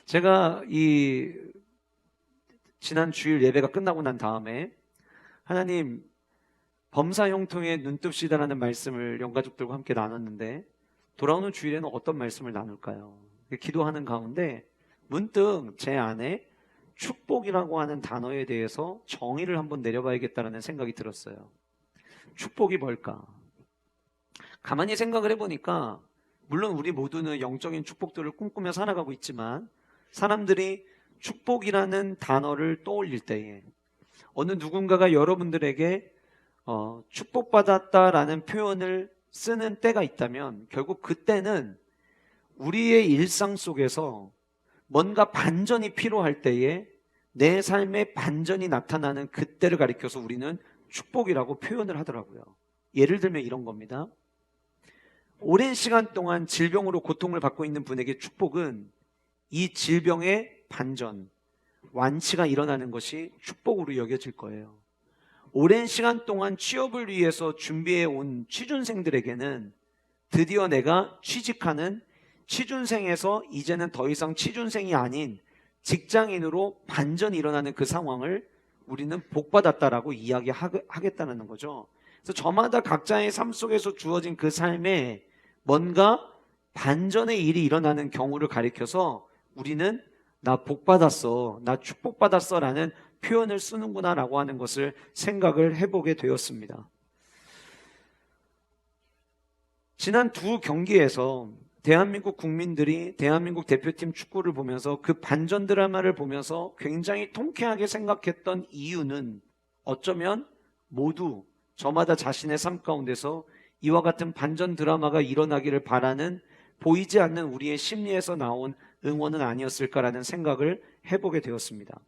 제가 이 지난 주일 예배가 끝나고 난 다음에 하나님 범사 형통에 눈뜨시다라는 말씀을 영가족들과 함께 나눴는데 돌아오는 주일에는 어떤 말씀을 나눌까요? 기도하는 가운데 문득 제 안에 축복이라고 하는 단어에 대해서 정의를 한번 내려봐야겠다는 생각이 들었어요. 축복이 뭘까? 가만히 생각을 해보니까 물론 우리 모두는 영적인 축복들을 꿈꾸며 살아가고 있지만 사람들이 축복이라는 단어를 떠올릴 때에 어느 누군가가 여러분들에게 축복받았다라는 표현을 쓰는 때가 있다면 결국 그때는 우리의 일상 속에서 뭔가 반전이 필요할 때에 내 삶에 반전이 나타나는 그때를 가리켜서 우리는 축복이라고 표현을 하더라고요. 예를 들면 이런 겁니다. 오랜 시간 동안 질병으로 고통을 받고 있는 분에게 축복은 이 질병의 반전, 완치가 일어나는 것이 축복으로 여겨질 거예요. 오랜 시간 동안 취업을 위해서 준비해 온 취준생들에게는 드디어 내가 취직하는 취준생에서 이제는 더 이상 취준생이 아닌 직장인으로 반전이 일어나는 그 상황을 우리는 복받았다라고 이야기하겠다는 거죠. 그래서 저마다 각자의 삶 속에서 주어진 그 삶에 뭔가 반전의 일이 일어나는 경우를 가리켜서 우리는 나 복받았어, 나 축복받았어 라는 표현을 쓰는구나 라고 하는 것을 생각을 해보게 되었습니다. 지난 두 경기에서 대한민국 국민들이 대한민국 대표팀 축구를 보면서 그 반전 드라마를 보면서 굉장히 통쾌하게 생각했던 이유는 어쩌면 모두 저마다 자신의 삶 가운데서 이와 같은 반전 드라마가 일어나기를 바라는 보이지 않는 우리의 심리에서 나온 응원은 아니었을까라는 생각을 해보게 되었습니다.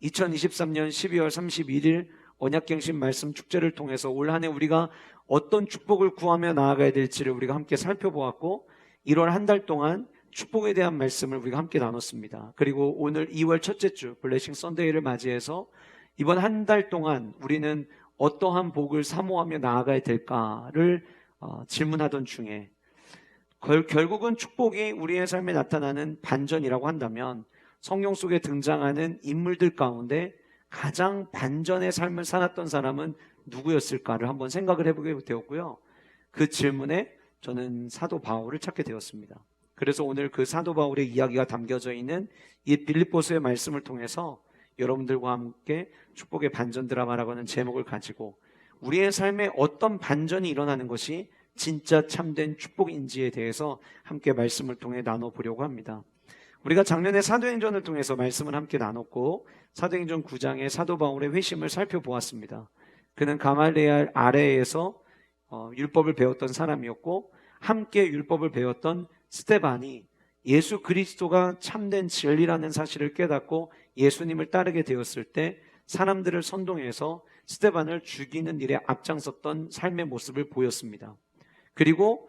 2023년 12월 31일 언약갱신 말씀 축제를 통해서 올 한 해 우리가 어떤 축복을 구하며 나아가야 될지를 우리가 함께 살펴보았고 1월 한 달 동안 축복에 대한 말씀을 우리가 함께 나눴습니다. 그리고 오늘 2월 첫째 주 블레싱 썬데이를 맞이해서 이번 한 달 동안 우리는 어떠한 복을 사모하며 나아가야 될까를 질문하던 중에 결국은 축복이 우리의 삶에 나타나는 반전이라고 한다면 성경 속에 등장하는 인물들 가운데 가장 반전의 삶을 살았던 사람은 누구였을까를 한번 생각을 해보게 되었고요. 그 질문에 저는 사도 바울을 찾게 되었습니다. 그래서 오늘 그 사도 바울의 이야기가 담겨져 있는 이 빌립보서의 말씀을 통해서 여러분들과 함께 축복의 반전 드라마라고 하는 제목을 가지고 우리의 삶에 어떤 반전이 일어나는 것이 진짜 참된 축복인지에 대해서 함께 말씀을 통해 나눠보려고 합니다. 우리가 작년에 사도행전을 통해서 말씀을 함께 나눴고 사도행전 9장의 사도 바울의 회심을 살펴보았습니다. 그는 가말리엘 아래에서 율법을 배웠던 사람이었고 함께 율법을 배웠던 스데반이 예수 그리스도가 참된 진리라는 사실을 깨닫고 예수님을 따르게 되었을 때 사람들을 선동해서 스데반을 죽이는 일에 앞장섰던 삶의 모습을 보였습니다. 그리고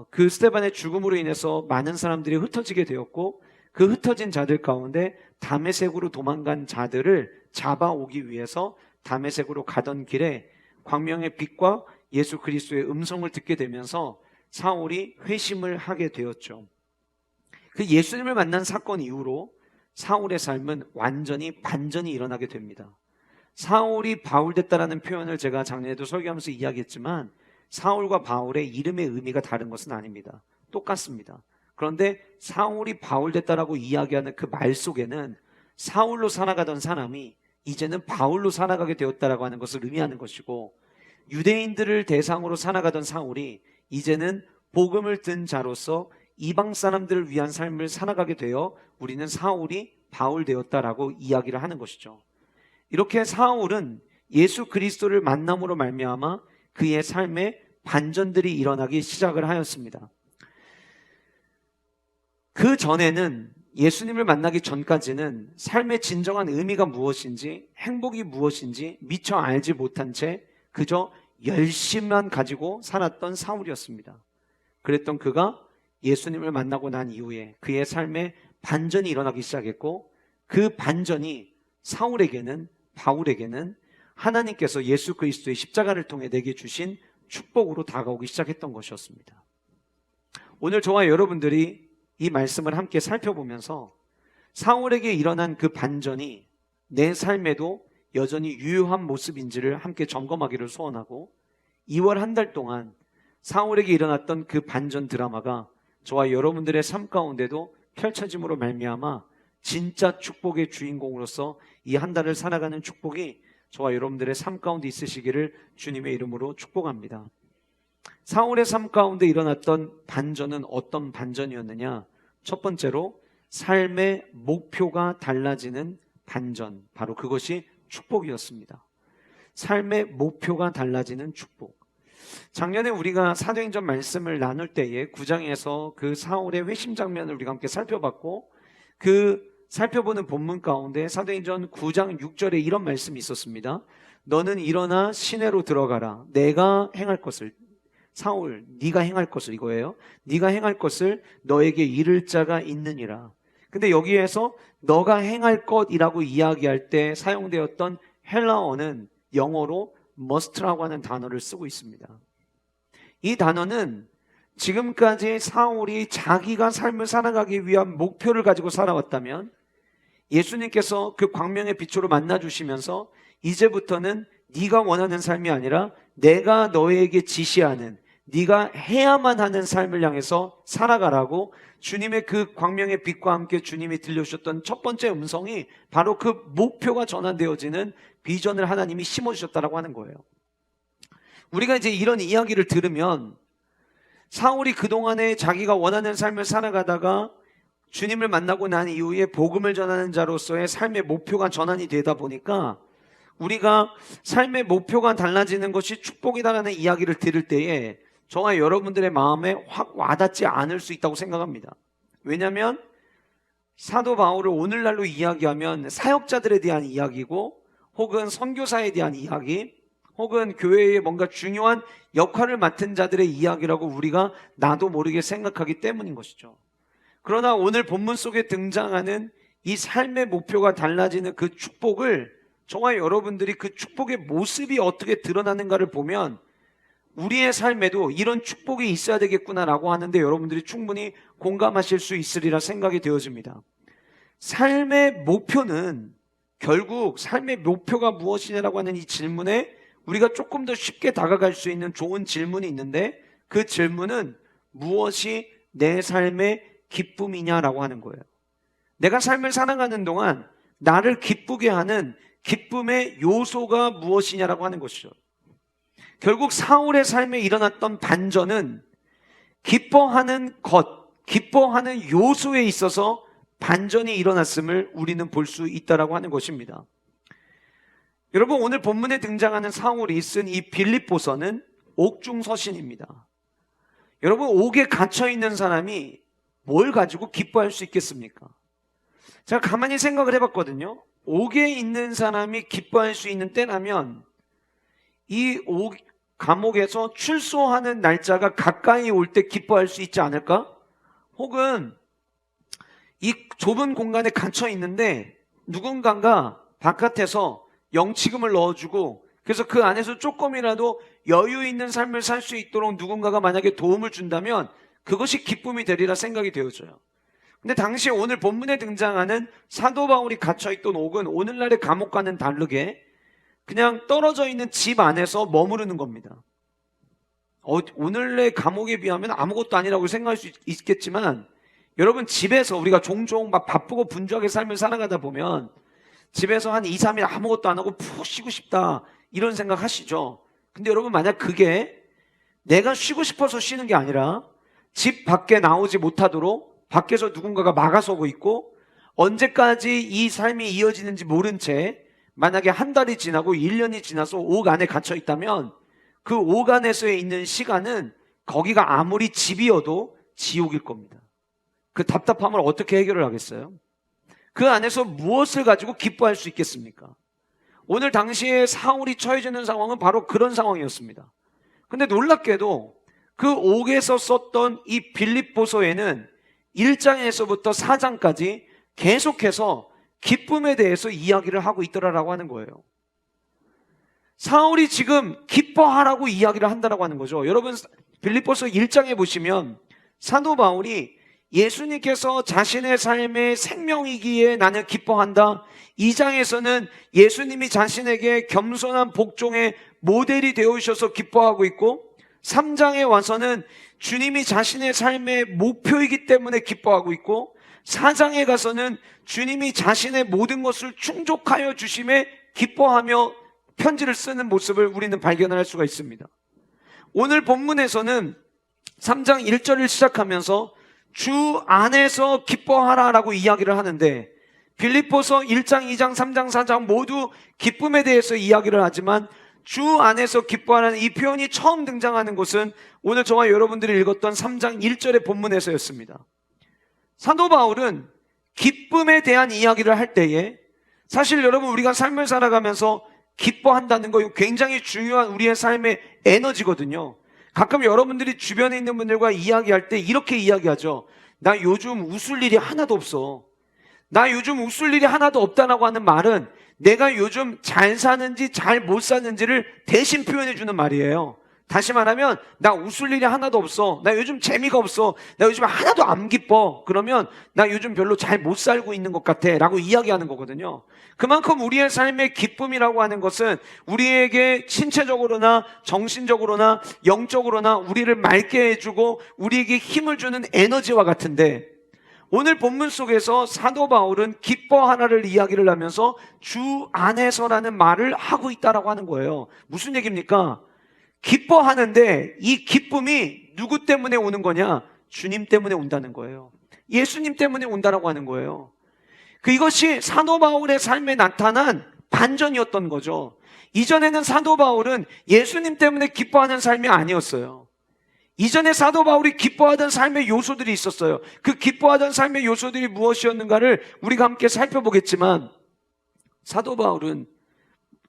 그 스데반의 죽음으로 인해서 많은 사람들이 흩어지게 되었고 그 흩어진 자들 가운데 다메섹으로 도망간 자들을 잡아오기 위해서 다메섹으로 가던 길에 광명의 빛과 예수 그리스도의 음성을 듣게 되면서 사울이 회심을 하게 되었죠. 그 예수님을 만난 사건 이후로 사울의 삶은 완전히 반전이 일어나게 됩니다. 사울이 바울 됐다라는 표현을 제가 작년에도 설교하면서 이야기했지만 사울과 바울의 이름의 의미가 다른 것은 아닙니다. 똑같습니다. 그런데 사울이 바울 됐다라고 이야기하는 그 말 속에는 사울로 살아가던 사람이 이제는 바울로 살아가게 되었다라고 하는 것을 의미하는 것이고 유대인들을 대상으로 살아가던 사울이 이제는 복음을 든 자로서 이방 사람들을 위한 삶을 살아가게 되어 우리는 사울이 바울 되었다라고 이야기를 하는 것이죠. 이렇게 사울은 예수 그리스도를 만남으로 말미암아 그의 삶에 반전들이 일어나기 시작을 하였습니다. 그 전에는 예수님을 만나기 전까지는 삶의 진정한 의미가 무엇인지 행복이 무엇인지 미처 알지 못한 채 그저 열심만 가지고 살았던 사울이었습니다. 그랬던 그가 예수님을 만나고 난 이후에 그의 삶에 반전이 일어나기 시작했고 그 반전이 사울에게는 바울에게는 하나님께서 예수 그리스도의 십자가를 통해 내게 주신 축복으로 다가오기 시작했던 것이었습니다. 오늘 저와 여러분들이 이 말씀을 함께 살펴보면서 사울에게 일어난 그 반전이 내 삶에도 여전히 유효한 모습인지를 함께 점검하기를 소원하고, 2월 한 달 동안 사울에게 일어났던 그 반전 드라마가 저와 여러분들의 삶 가운데도 펼쳐짐으로 말미암아 진짜 축복의 주인공으로서 이 한 달을 살아가는 축복이 저와 여러분들의 삶 가운데 있으시기를 주님의 이름으로 축복합니다. 사울의 삶 가운데 일어났던 반전은 어떤 반전이었느냐? 첫 번째로 삶의 목표가 달라지는 반전, 바로 그것이 축복이었습니다. 삶의 목표가 달라지는 축복. 작년에 우리가 사도행전 말씀을 나눌 때에 9장에서 그 사울의 회심 장면을 우리가 함께 살펴봤고, 그 살펴보는 본문 가운데 사도행전 9장 6절에 이런 말씀이 있었습니다. 너는 일어나 시내로 들어가라. 내가 행할 것을, 사울 네가 행할 것을, 이거예요. 네가 행할 것을 너에게 이를 자가 있느니라. 근데 여기에서 너가 행할 것이라고 이야기할 때 사용되었던 헬라어는 영어로 must라고 하는 단어를 쓰고 있습니다. 이 단어는 지금까지 사울이 자기가 삶을 살아가기 위한 목표를 가지고 살아왔다면, 예수님께서 그 광명의 빛으로 만나주시면서 이제부터는 네가 원하는 삶이 아니라 내가 너에게 지시하는, 네가 해야만 하는 삶을 향해서 살아가라고 주님의 그 광명의 빛과 함께 주님이 들려주셨던 첫 번째 음성이 바로 그 목표가 전환되어지는 비전을 하나님이 심어주셨다라고 하는 거예요. 우리가 이제 이런 이야기를 들으면 사울이 그동안에 자기가 원하는 삶을 살아가다가 주님을 만나고 난 이후에 복음을 전하는 자로서의 삶의 목표가 전환이 되다 보니까 우리가 삶의 목표가 달라지는 것이 축복이다라는 이야기를 들을 때에 저와 여러분들의 마음에 확 와닿지 않을 수 있다고 생각합니다. 왜냐하면 사도 바울을 오늘날로 이야기하면 사역자들에 대한 이야기고, 혹은 선교사에 대한 이야기, 혹은 교회에 뭔가 중요한 역할을 맡은 자들의 이야기라고 우리가 나도 모르게 생각하기 때문인 것이죠. 그러나 오늘 본문 속에 등장하는 이 삶의 목표가 달라지는 그 축복을, 저와 여러분들이 그 축복의 모습이 어떻게 드러나는가를 보면 우리의 삶에도 이런 축복이 있어야 되겠구나라고 하는데 여러분들이 충분히 공감하실 수 있으리라 생각이 되어집니다. 삶의 목표는, 결국 삶의 목표가 무엇이냐라고 하는 이 질문에 우리가 조금 더 쉽게 다가갈 수 있는 좋은 질문이 있는데, 그 질문은 무엇이 내 삶의 기쁨이냐라고 하는 거예요. 내가 삶을 살아가는 동안 나를 기쁘게 하는 기쁨의 요소가 무엇이냐라고 하는 것이죠. 결국 사울의 삶에 일어났던 반전은 기뻐하는 것, 기뻐하는 요소에 있어서 반전이 일어났음을 우리는 볼 수 있다라고 하는 것입니다. 여러분, 오늘 본문에 등장하는 사울이 쓴 이 빌립보서는 옥중서신입니다. 여러분, 옥에 갇혀있는 사람이 뭘 가지고 기뻐할 수 있겠습니까? 제가 가만히 생각을 해봤거든요. 옥에 있는 사람이 기뻐할 수 있는 때라면 이 감옥에서 출소하는 날짜가 가까이 올 때 기뻐할 수 있지 않을까? 혹은 이 좁은 공간에 갇혀 있는데 누군가가 바깥에서 영치금을 넣어주고, 그래서 그 안에서 조금이라도 여유 있는 삶을 살 수 있도록 누군가가 만약에 도움을 준다면 그것이 기쁨이 되리라 생각이 되어져요. 근데 당시 오늘 본문에 등장하는 사도 바울이 갇혀있던 옥은 오늘날의 감옥과는 다르게 그냥 떨어져 있는 집 안에서 머무르는 겁니다. 오늘의 감옥에 비하면 아무것도 아니라고 생각할 수 있겠지만, 여러분, 집에서 우리가 종종 막 바쁘고 분주하게 삶을 살아가다 보면 집에서 한 2, 3일 아무것도 안 하고 푹 쉬고 싶다, 이런 생각 하시죠. 근데 여러분, 만약 그게 내가 쉬고 싶어서 쉬는 게 아니라 집 밖에 나오지 못하도록 밖에서 누군가가 막아서고 있고, 언제까지 이 삶이 이어지는지 모른 채 만약에 한 달이 지나고 1년이 지나서 옥 안에 갇혀 있다면 그 옥 안에서 있는 시간은 거기가 아무리 집이어도 지옥일 겁니다. 그 답답함을 어떻게 해결을 하겠어요? 그 안에서 무엇을 가지고 기뻐할 수 있겠습니까? 오늘 당시에 사울이 처해져 있는 상황은 바로 그런 상황이었습니다. 근데 놀랍게도 그 옥에서 썼던 이 빌립보서에는 1장에서부터 4장까지 계속해서 기쁨에 대해서 이야기를 하고 있더라라고 하는 거예요. 사울이 지금 기뻐하라고 이야기를 한다라고 하는 거죠. 여러분, 빌립보서 1장에 보시면 사도 바울이 예수님께서 자신의 삶의 생명이기에 나는 기뻐한다. 2장에서는 예수님이 자신에게 겸손한 복종의 모델이 되어주셔서 기뻐하고 있고, 3장에 와서는 주님이 자신의 삶의 목표이기 때문에 기뻐하고 있고, 4장에 가서는 주님이 자신의 모든 것을 충족하여 주심에 기뻐하며 편지를 쓰는 모습을 우리는 발견할 수가 있습니다. 오늘 본문에서는 3장 1절을 시작하면서 주 안에서 기뻐하라라고 이야기를 하는데, 빌립보서 1장, 2장, 3장, 4장 모두 기쁨에 대해서 이야기를 하지만 주 안에서 기뻐하라는 이 표현이 처음 등장하는 것은 오늘 저와 여러분들이 읽었던 3장 1절의 본문에서였습니다. 사도 바울은 기쁨에 대한 이야기를 할 때에, 사실 여러분 우리가 삶을 살아가면서 기뻐한다는 거 굉장히 중요한 우리의 삶의 에너지거든요. 가끔 여러분들이 주변에 있는 분들과 이야기할 때 이렇게 이야기하죠. 나 요즘 웃을 일이 하나도 없어. 나 요즘 웃을 일이 하나도 없다라고 하는 말은 내가 요즘 잘 사는지 잘 못 사는지를 대신 표현해 주는 말이에요. 다시 말하면 나 웃을 일이 하나도 없어. 나 요즘 재미가 없어. 나 요즘 하나도 안 기뻐. 그러면 나 요즘 별로 잘 못 살고 있는 것 같아 라고 이야기하는 거거든요. 그만큼 우리의 삶의 기쁨이라고 하는 것은 우리에게 신체적으로나 정신적으로나 영적으로나 우리를 맑게 해주고 우리에게 힘을 주는 에너지와 같은데, 오늘 본문 속에서 사도 바울은 기뻐하라를 이야기를 하면서 주 안에서라는 말을 하고 있다라고 하는 거예요. 무슨 얘기입니까? 기뻐하는데 이 기쁨이 누구 때문에 오는 거냐? 주님 때문에 온다는 거예요. 예수님 때문에 온다라고 하는 거예요. 이것이 사도 바울의 삶에 나타난 반전이었던 거죠. 이전에는 사도 바울은 예수님 때문에 기뻐하는 삶이 아니었어요. 이전에 사도 바울이 기뻐하던 삶의 요소들이 있었어요. 그 기뻐하던 삶의 요소들이 무엇이었는가를 우리가 함께 살펴보겠지만, 사도 바울은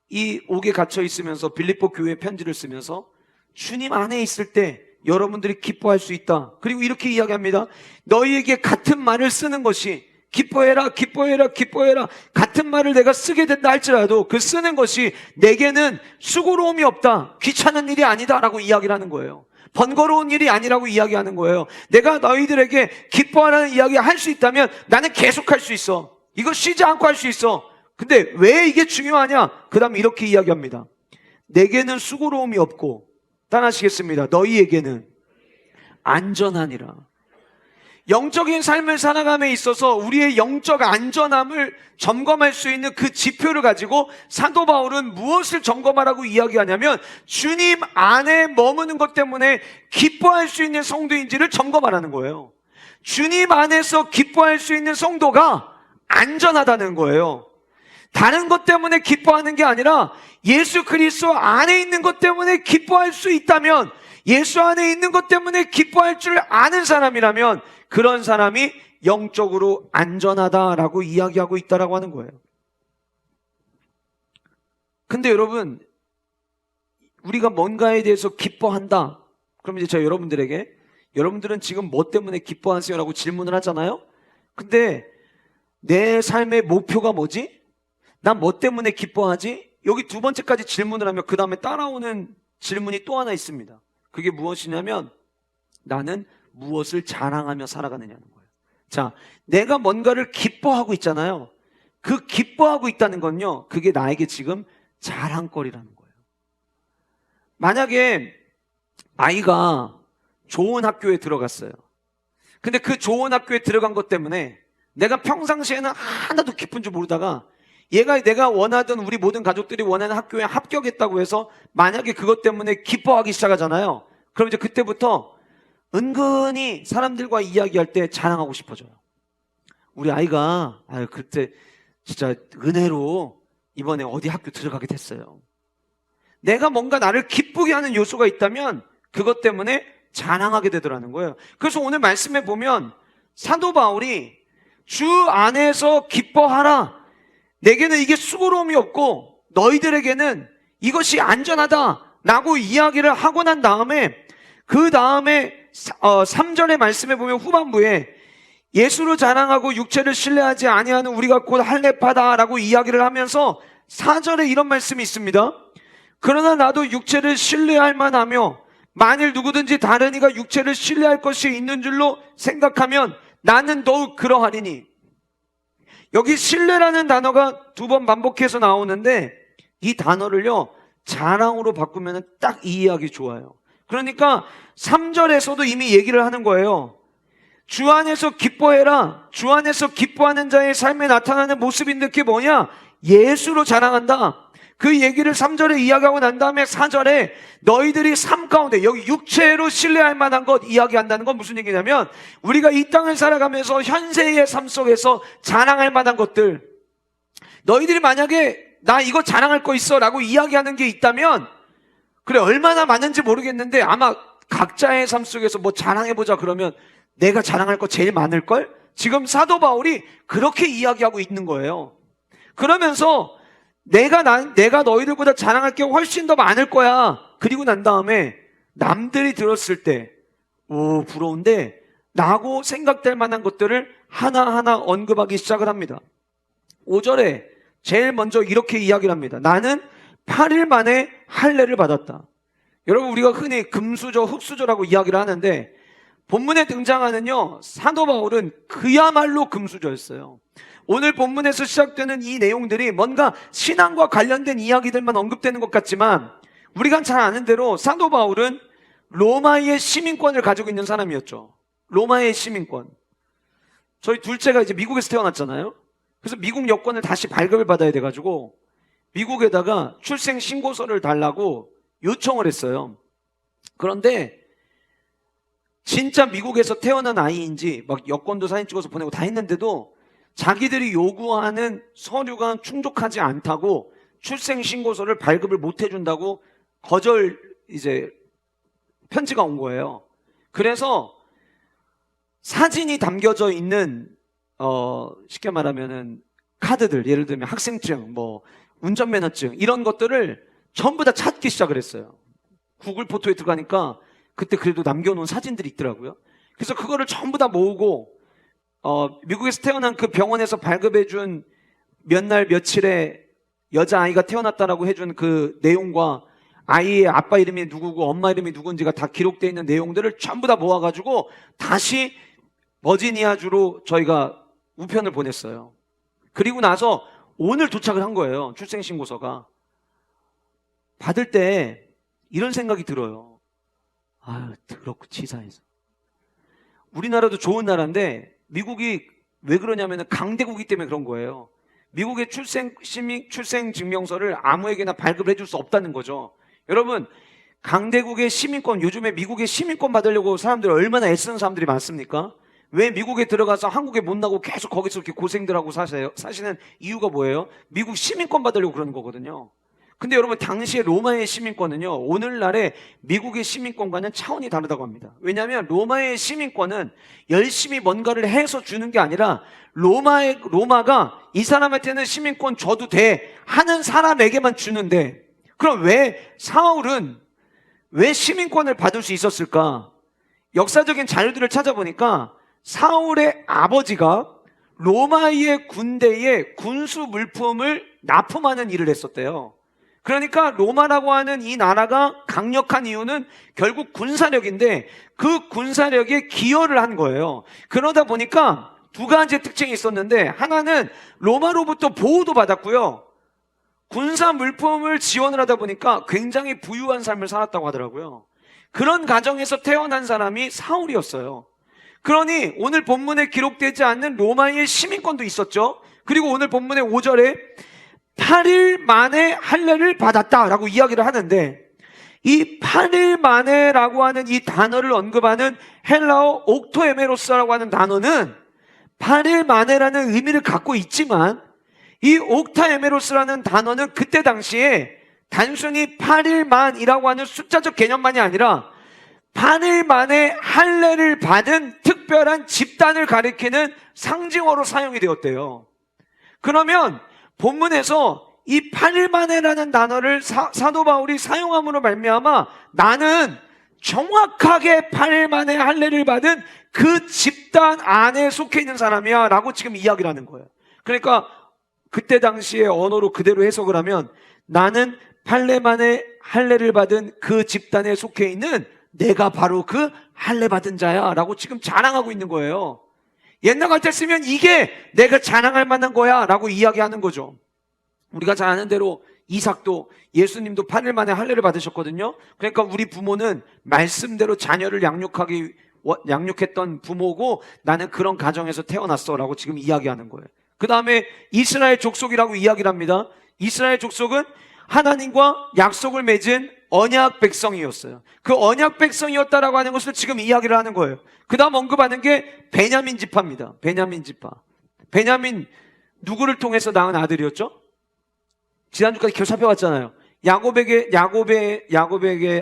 이 옥에 갇혀 있으면서 빌립보 교회에 편지를 쓰면서 주님 안에 있을 때 여러분들이 기뻐할 수 있다. 그리고 이렇게 이야기합니다. 너희에게 같은 말을 쓰는 것이, 기뻐해라, 기뻐해라, 기뻐해라, 같은 말을 내가 쓰게 된다 할지라도 그 쓰는 것이 내게는 수고로움이 없다, 귀찮은 일이 아니다 라고 이야기를 하는 거예요. 번거로운 일이 아니라고 이야기하는 거예요. 내가 너희들에게 기뻐하라는 이야기 할 수 있다면 나는 계속 할 수 있어. 이거 쉬지 않고 할 수 있어. 근데 왜 이게 중요하냐? 그 다음에 이렇게 이야기합니다. 내게는 수고로움이 없고, 따라하시겠습니다. 너희에게는 안전하니라. 영적인 삶을 살아감에 있어서 우리의 영적 안전함을 점검할 수 있는 그 지표를 가지고 사도 바울은 무엇을 점검하라고 이야기하냐면 주님 안에 머무는 것 때문에 기뻐할 수 있는 성도인지를 점검하라는 거예요. 주님 안에서 기뻐할 수 있는 성도가 안전하다는 거예요. 다른 것 때문에 기뻐하는 게 아니라 예수 그리스도 안에 있는 것 때문에 기뻐할 수 있다면, 예수 안에 있는 것 때문에 기뻐할 줄 아는 사람이라면 그런 사람이 영적으로 안전하다라고 이야기하고 있다라고 하는 거예요. 근데 여러분, 우리가 뭔가에 대해서 기뻐한다. 그럼 이제 제가 여러분들에게, 여러분들은 지금 뭐 때문에 기뻐하세요? 라고 질문을 하잖아요. 근데 내 삶의 목표가 뭐지? 난 뭐 때문에 기뻐하지? 여기 두 번째까지 질문을 하면 그 다음에 따라오는 질문이 또 하나 있습니다. 그게 무엇이냐면 나는 무엇을 자랑하며 살아가느냐는 거예요. 자, 내가 뭔가를 기뻐하고 있잖아요. 그 기뻐하고 있다는 건요, 그게 나에게 지금 자랑거리라는 거예요. 만약에 아이가 좋은 학교에 들어갔어요. 근데 그 좋은 학교에 들어간 것 때문에 내가 평상시에는 하나도 기쁜 줄 모르다가 얘가 내가 원하던, 우리 모든 가족들이 원하는 학교에 합격했다고 해서 만약에 그것 때문에 기뻐하기 시작하잖아요. 그럼 이제 그때부터 은근히 사람들과 이야기할 때 자랑하고 싶어져요. 우리 아이가 그때 진짜 은혜로 이번에 어디 학교 들어가게 됐어요. 내가 뭔가 나를 기쁘게 하는 요소가 있다면 그것 때문에 자랑하게 되더라는 거예요. 그래서 오늘 말씀에 보면 사도 바울이 주 안에서 기뻐하라, 내게는 이게 수고로움이 없고 너희들에게는 이것이 안전하다라고 이야기를 하고 난 다음에, 그 다음에 3절의 말씀에 보면 후반부에 예수로 자랑하고 육체를 신뢰하지 아니하는 우리가 곧 할례파다라고 이야기를 하면서 4절에 이런 말씀이 있습니다. 그러나 나도 육체를 신뢰할 만하며 만일 누구든지 다른 이가 육체를 신뢰할 것이 있는 줄로 생각하면 나는 더욱 그러하리니. 여기 신뢰라는 단어가 2번 반복해서 나오는데 이 단어를요 자랑으로 바꾸면 딱 이해하기 좋아요. 그러니까 3절에서도 이미 얘기를 하는 거예요. 주 안에서 기뻐해라. 주 안에서 기뻐하는 자의 삶에 나타나는 모습인데 그게 뭐냐? 예수로 자랑한다. 그 얘기를 3절에 이야기하고 난 다음에 4절에 너희들이 삶 가운데, 여기 육체로 신뢰할 만한 것 이야기한다는 건 무슨 얘기냐면 우리가 이 땅을 살아가면서 현세의 삶 속에서 자랑할 만한 것들, 너희들이 만약에 나 이거 자랑할 거 있어 라고 이야기하는 게 있다면, 그래 얼마나 많은지 모르겠는데 아마 각자의 삶 속에서 뭐 자랑해보자 그러면 내가 자랑할 거 제일 많을걸? 지금 사도 바울이 그렇게 이야기하고 있는 거예요. 그러면서 내가 너희들보다 자랑할 게 훨씬 더 많을 거야. 그리고 난 다음에 남들이 들었을 때 오 부러운데 라고 생각될 만한 것들을 하나하나 언급하기 시작을 합니다. 5절에 제일 먼저 이렇게 이야기를 합니다. 나는 8일 만에 할례를 받았다. 여러분 우리가 흔히 금수저 흙수저라고 이야기를 하는데 본문에 등장하는요 사도 바울은 그야말로 금수저였어요. 오늘 본문에서 시작되는 이 내용들이 뭔가 신앙과 관련된 이야기들만 언급되는 것 같지만 우리가 잘 아는 대로 사도 바울은 로마의 시민권을 가지고 있는 사람이었죠. 로마의 시민권. 저희 둘째가 이제 미국에서 태어났잖아요. 그래서 미국 여권을 다시 발급을 받아야 돼가지고 미국에다가 출생 신고서를 달라고 요청을 했어요. 그런데 진짜 미국에서 태어난 아이인지 막 여권도 사진 찍어서 보내고 다 했는데도 자기들이 요구하는 서류가 충족하지 않다고 출생신고서를 발급을 못 해준다고 거절 이제 편지가 온 거예요. 그래서 사진이 담겨져 있는 쉽게 말하면은 카드들, 예를 들면 학생증, 뭐 운전면허증 이런 것들을 전부 다 찾기 시작을 했어요. 구글 포토에 들어가니까 그때 그래도 남겨놓은 사진들이 있더라고요. 그래서 그거를 전부 다 모으고 미국에서 태어난 그 병원에서 발급해준 몇 날 며칠에 여자아이가 태어났다라고 해준 그 내용과 아이의 아빠 이름이 누구고 엄마 이름이 누군지가 다 기록되어 있는 내용들을 전부 다 모아가지고 다시 버지니아주로 저희가 우편을 보냈어요. 그리고 나서 오늘 도착을 한 거예요. 출생신고서가. 받을 때 이런 생각이 들어요. 아유 더럽고 치사해서. 우리나라도 좋은 나라인데 미국이 왜 그러냐면 강대국이기 때문에 그런 거예요. 미국의 출생증명서를 아무에게나 발급을 해줄 수 없다는 거죠. 여러분 강대국의 시민권, 요즘에 미국의 시민권 받으려고 사람들이 얼마나 애쓰는 사람들이 많습니까? 왜 미국에 들어가서 한국에 못 나고 계속 거기서 이렇게 고생들 하고 사시는 이유가 뭐예요? 미국 시민권 받으려고 그러는 거거든요. 근데 여러분 당시에 로마의 시민권은요 오늘날의 미국의 시민권과는 차원이 다르다고 합니다. 왜냐하면 로마의 시민권은 열심히 뭔가를 해서 주는 게 아니라 로마가 이 사람한테는 시민권 줘도 돼 하는 사람에게만 주는데, 그럼 왜 사울은 왜 시민권을 받을 수 있었을까? 역사적인 자료들을 찾아보니까 사울의 아버지가 로마의 군대에 군수 물품을 납품하는 일을 했었대요. 그러니까 로마라고 하는 이 나라가 강력한 이유는 결국 군사력인데 그 군사력에 기여를 한 거예요. 그러다 보니까 두 가지 특징이 있었는데, 하나는 로마로부터 보호도 받았고요, 군사 물품을 지원을 하다 보니까 굉장히 부유한 삶을 살았다고 하더라고요. 그런 가정에서 태어난 사람이 사울이었어요. 그러니 오늘 본문에 기록되지 않는 로마의 시민권도 있었죠. 그리고 오늘 본문의 5절에 8일 만에 할례를 받았다라고 이야기를 하는데, 이 8일 만에라고 하는 이 단어를 언급하는 헬라어 옥토에메로스라고 하는 단어는 8일 만에라는 의미를 갖고 있지만, 이 옥타에메로스라는 단어는 그때 당시에 단순히 8일 만이라고 하는 숫자적 개념만이 아니라 8일 만에 할례를 받은 특별한 집단을 가리키는 상징어로 사용이 되었대요. 그러면 본문에서 이 8일 만에라는 단어를 사도 바울이 사용함으로 말미암아 나는 정확하게 8일 만에 할례를 받은 그 집단 안에 속해 있는 사람이야 라고 지금 이야기를 하는 거예요. 그러니까 그때 당시의 언어로 그대로 해석을 하면 나는 8일 만에 할례를 받은 그 집단에 속해 있는 내가 바로 그 할례 받은 자야 라고 지금 자랑하고 있는 거예요. 옛날 같았으면 이게 내가 자랑할 만한 거야 라고 이야기하는 거죠. 우리가 잘 아는 대로 이삭도 예수님도 8일 만에 할례를 받으셨거든요. 그러니까 우리 부모는 말씀대로 자녀를 양육했던 부모고 나는 그런 가정에서 태어났어 라고 지금 이야기하는 거예요. 그 다음에 이스라엘 족속이라고 이야기를 합니다. 이스라엘 족속은 하나님과 약속을 맺은 언약 백성이었어요. 그 언약 백성이었다라고 하는 것을 지금 이야기를 하는 거예요. 그 다음 언급하는 게 베냐민 지파입니다. 베냐민 지파. 베냐민 누구를 통해서 낳은 아들이었죠? 지난주까지 계속 살펴봤잖아요. 야곱에게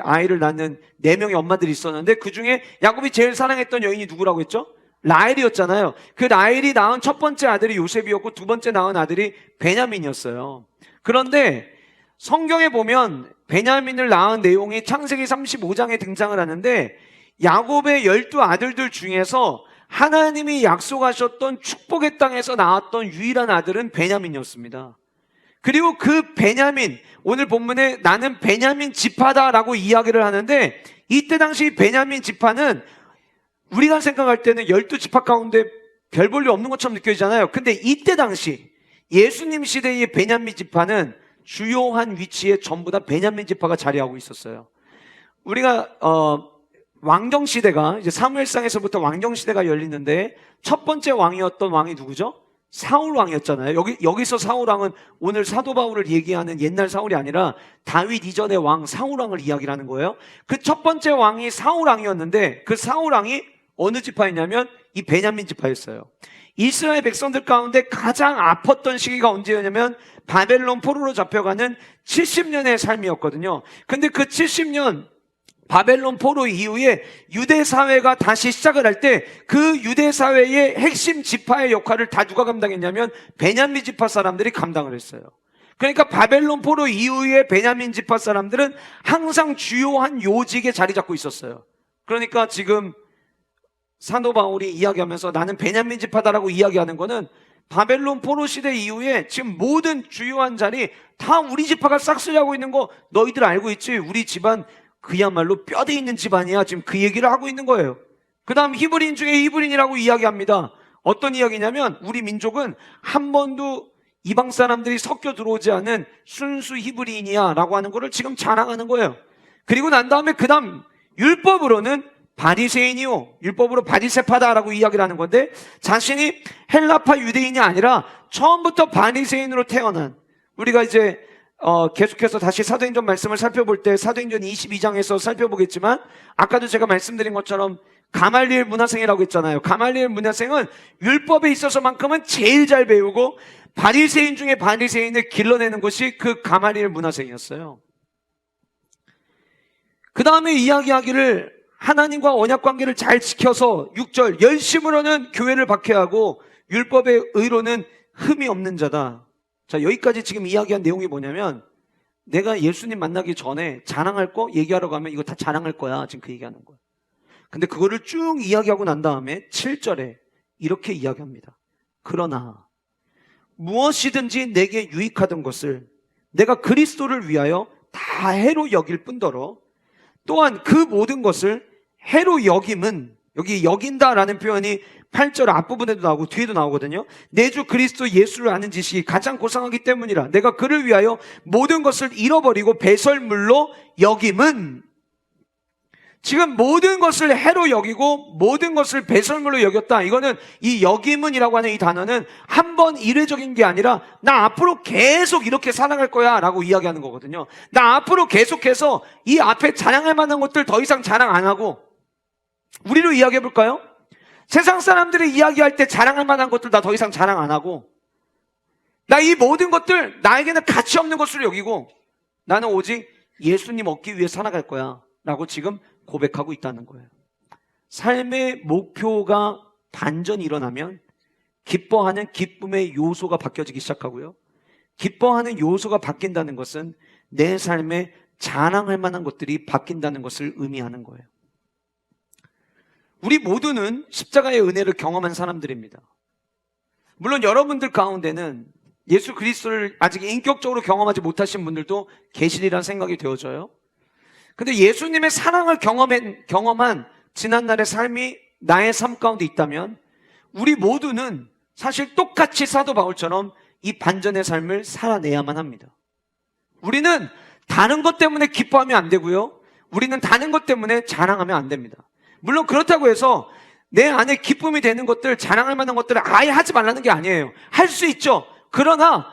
아이를 낳는 4명의 엄마들이 있었는데 그 중에 야곱이 제일 사랑했던 여인이 누구라고 했죠? 라헬이었잖아요. 그 라헬이 낳은 첫 번째 아들이 요셉이었고 두 번째 낳은 아들이 베냐민이었어요. 그런데 성경에 보면 베냐민을 낳은 내용이 창세기 35장에 등장을 하는데 야곱의 12아들들 중에서 하나님이 약속하셨던 축복의 땅에서 나왔던 유일한 아들은 베냐민이었습니다. 그리고 그 베냐민, 오늘 본문에 나는 베냐민 지파다라고 이야기를 하는데 이때 당시 베냐민 지파는 우리가 생각할 때는 12지파 가운데 별 볼일 없는 것처럼 느껴지잖아요. 근데 이때 당시 예수님 시대의 베냐민 지파는 주요한 위치에 전부 다 베냐민 지파가 자리하고 있었어요. 우리가 왕정 시대가 이제 사무엘상에서부터 왕정 시대가 열리는데 첫 번째 왕이었던 왕이 누구죠? 사울 왕이었잖아요. 여기서 사울 왕은 오늘 사도 바울을 얘기하는 옛날 사울이 아니라 다윗 이전의 왕 사울 왕을 이야기를 하는 거예요. 그 첫 번째 왕이 사울 왕이었는데 그 사울 왕이 어느 지파였냐면 이 베냐민 지파였어요. 이스라엘 백성들 가운데 가장 아팠던 시기가 언제였냐면 바벨론 포로로 잡혀가는 70년의 삶이었거든요. 근데 그 70년 바벨론 포로 이후에 유대 사회가 다시 시작을 할 때 그 유대 사회의 핵심 지파의 역할을 다 누가 감당했냐면 베냐민 지파 사람들이 감당을 했어요. 그러니까 바벨론 포로 이후에 베냐민 지파 사람들은 항상 주요한 요직에 자리 잡고 있었어요. 그러니까 지금 사도 바울이 이야기하면서 나는 베냐민 지파다라고 이야기하는 거는 바벨론 포로 시대 이후에 지금 모든 주요한 자리 다 우리 지파가 싹쓸이하고 있는 거 너희들 알고 있지? 우리 집안 그야말로 뼈대 있는 집안이야. 지금 그 얘기를 하고 있는 거예요. 그 다음 히브리인 중에 히브리인이라고 이야기합니다. 어떤 이야기냐면 우리 민족은 한 번도 이방 사람들이 섞여 들어오지 않은 순수 히브리인이야 라고 하는 거를 지금 자랑하는 거예요. 그리고 난 다음에 그 다음 율법으로는 바리새인이요, 율법으로 바리새파다라고 이야기를 하는 건데 자신이 헬라파 유대인이 아니라 처음부터 바리새인으로 태어난, 우리가 이제 계속해서 다시 사도행전 말씀을 살펴볼 때 사도행전 22장에서 살펴보겠지만 아까도 제가 말씀드린 것처럼 가말리엘 문화생이라고 했잖아요. 가말리엘 문화생은 율법에 있어서만큼은 제일 잘 배우고 바리새인 중에 바리새인을 길러내는 것이 그 가말리엘 문화생이었어요. 그 다음에 이야기하기를 하나님과 언약관계를 잘 지켜서 6절 열심으로는 교회를 박해하고 율법의 의로는 흠이 없는 자다. 자, 여기까지 지금 이야기한 내용이 뭐냐면 내가 예수님 만나기 전에 자랑할 거 얘기하러 가면 이거 다 자랑할 거야. 지금 그 얘기하는 거야. 근데 그거를 쭉 이야기하고 난 다음에 7절에 이렇게 이야기합니다. 그러나 무엇이든지 내게 유익하던 것을 내가 그리스도를 위하여 다 해로 여길 뿐더러 또한 그 모든 것을 해로 여김은, 여기 여긴다라는 표현이 8절 앞부분에도 나오고 뒤에도 나오거든요. 내 주 그리스도 예수를 아는 지식이 가장 고상하기 때문이라 내가 그를 위하여 모든 것을 잃어버리고 배설물로 여김은, 지금 모든 것을 해로 여기고 모든 것을 배설물로 여겼다. 이거는 이 여김은이라고 하는 이 단어는 한 번 이례적인 게 아니라 나 앞으로 계속 이렇게 살아갈 거야 라고 이야기하는 거거든요. 나 앞으로 계속해서 이 앞에 자랑할 만한 것들 더 이상 자랑 안 하고, 우리로 이야기해 볼까요? 세상 사람들이 이야기할 때 자랑할 만한 것들 나 더 이상 자랑 안 하고, 나 이 모든 것들 나에게는 가치 없는 것으로 여기고 나는 오직 예수님 얻기 위해 살아갈 거야 라고 지금 고백하고 있다는 거예요. 삶의 목표가 반전이 일어나면 기뻐하는 기쁨의 요소가 바뀌어지기 시작하고요. 기뻐하는 요소가 바뀐다는 것은 내 삶에 자랑할 만한 것들이 바뀐다는 것을 의미하는 거예요. 우리 모두는 십자가의 은혜를 경험한 사람들입니다. 물론 여러분들 가운데는 예수 그리스도를 아직 인격적으로 경험하지 못하신 분들도 계시리라는 생각이 되어져요. 근데 예수님의 사랑을 경험한 지난날의 삶이 나의 삶 가운데 있다면 우리 모두는 사실 똑같이 사도 바울처럼 이 반전의 삶을 살아내야만 합니다. 우리는 다른 것 때문에 기뻐하면 안 되고요. 우리는 다른 것 때문에 자랑하면 안 됩니다. 물론 그렇다고 해서 내 안에 기쁨이 되는 것들, 자랑할 만한 것들을 아예 하지 말라는 게 아니에요. 할 수 있죠. 그러나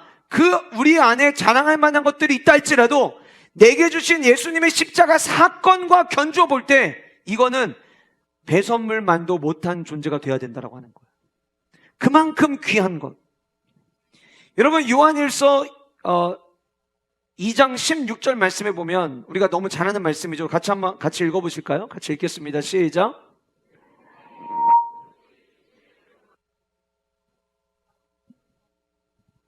우리 안에 자랑할 만한 것들이 있다 할지라도 내게 주신 예수님의 십자가 사건과 견주어 볼 때 이거는 배선물만도 못한 존재가 되어야 된다고 하는 거예요. 그만큼 귀한 것. 여러분, 요한일서 2장 16절 말씀에 보면 우리가 너무 잘 아는 말씀이죠. 같이 읽어보실까요? 같이 읽겠습니다. 시작.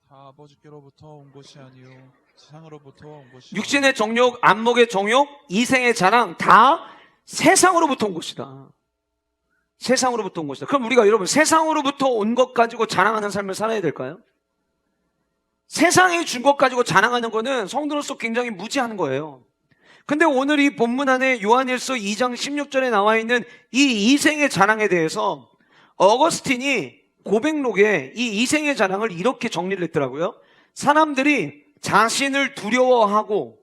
다 아버지께로부터 온 것이 아니요 세상으로부터 온 것이. 육신의 정욕, 안목의 정욕, 이생의 자랑 다 세상으로부터 온 것이다. 세상으로부터 온 것이다. 그럼 우리가 여러분 세상으로부터 온 것 가지고 자랑하는 삶을 살아야 될까요? 세상이 준 것 가지고 자랑하는 거는 성도로서 굉장히 무지한 거예요. 근데 오늘 이 본문 안에 요한일서 2장 16절에 나와 있는 이 이생의 자랑에 대해서 어거스틴이 고백록에 이 이생의 자랑을 이렇게 정리를 했더라고요. 사람들이 자신을 두려워하고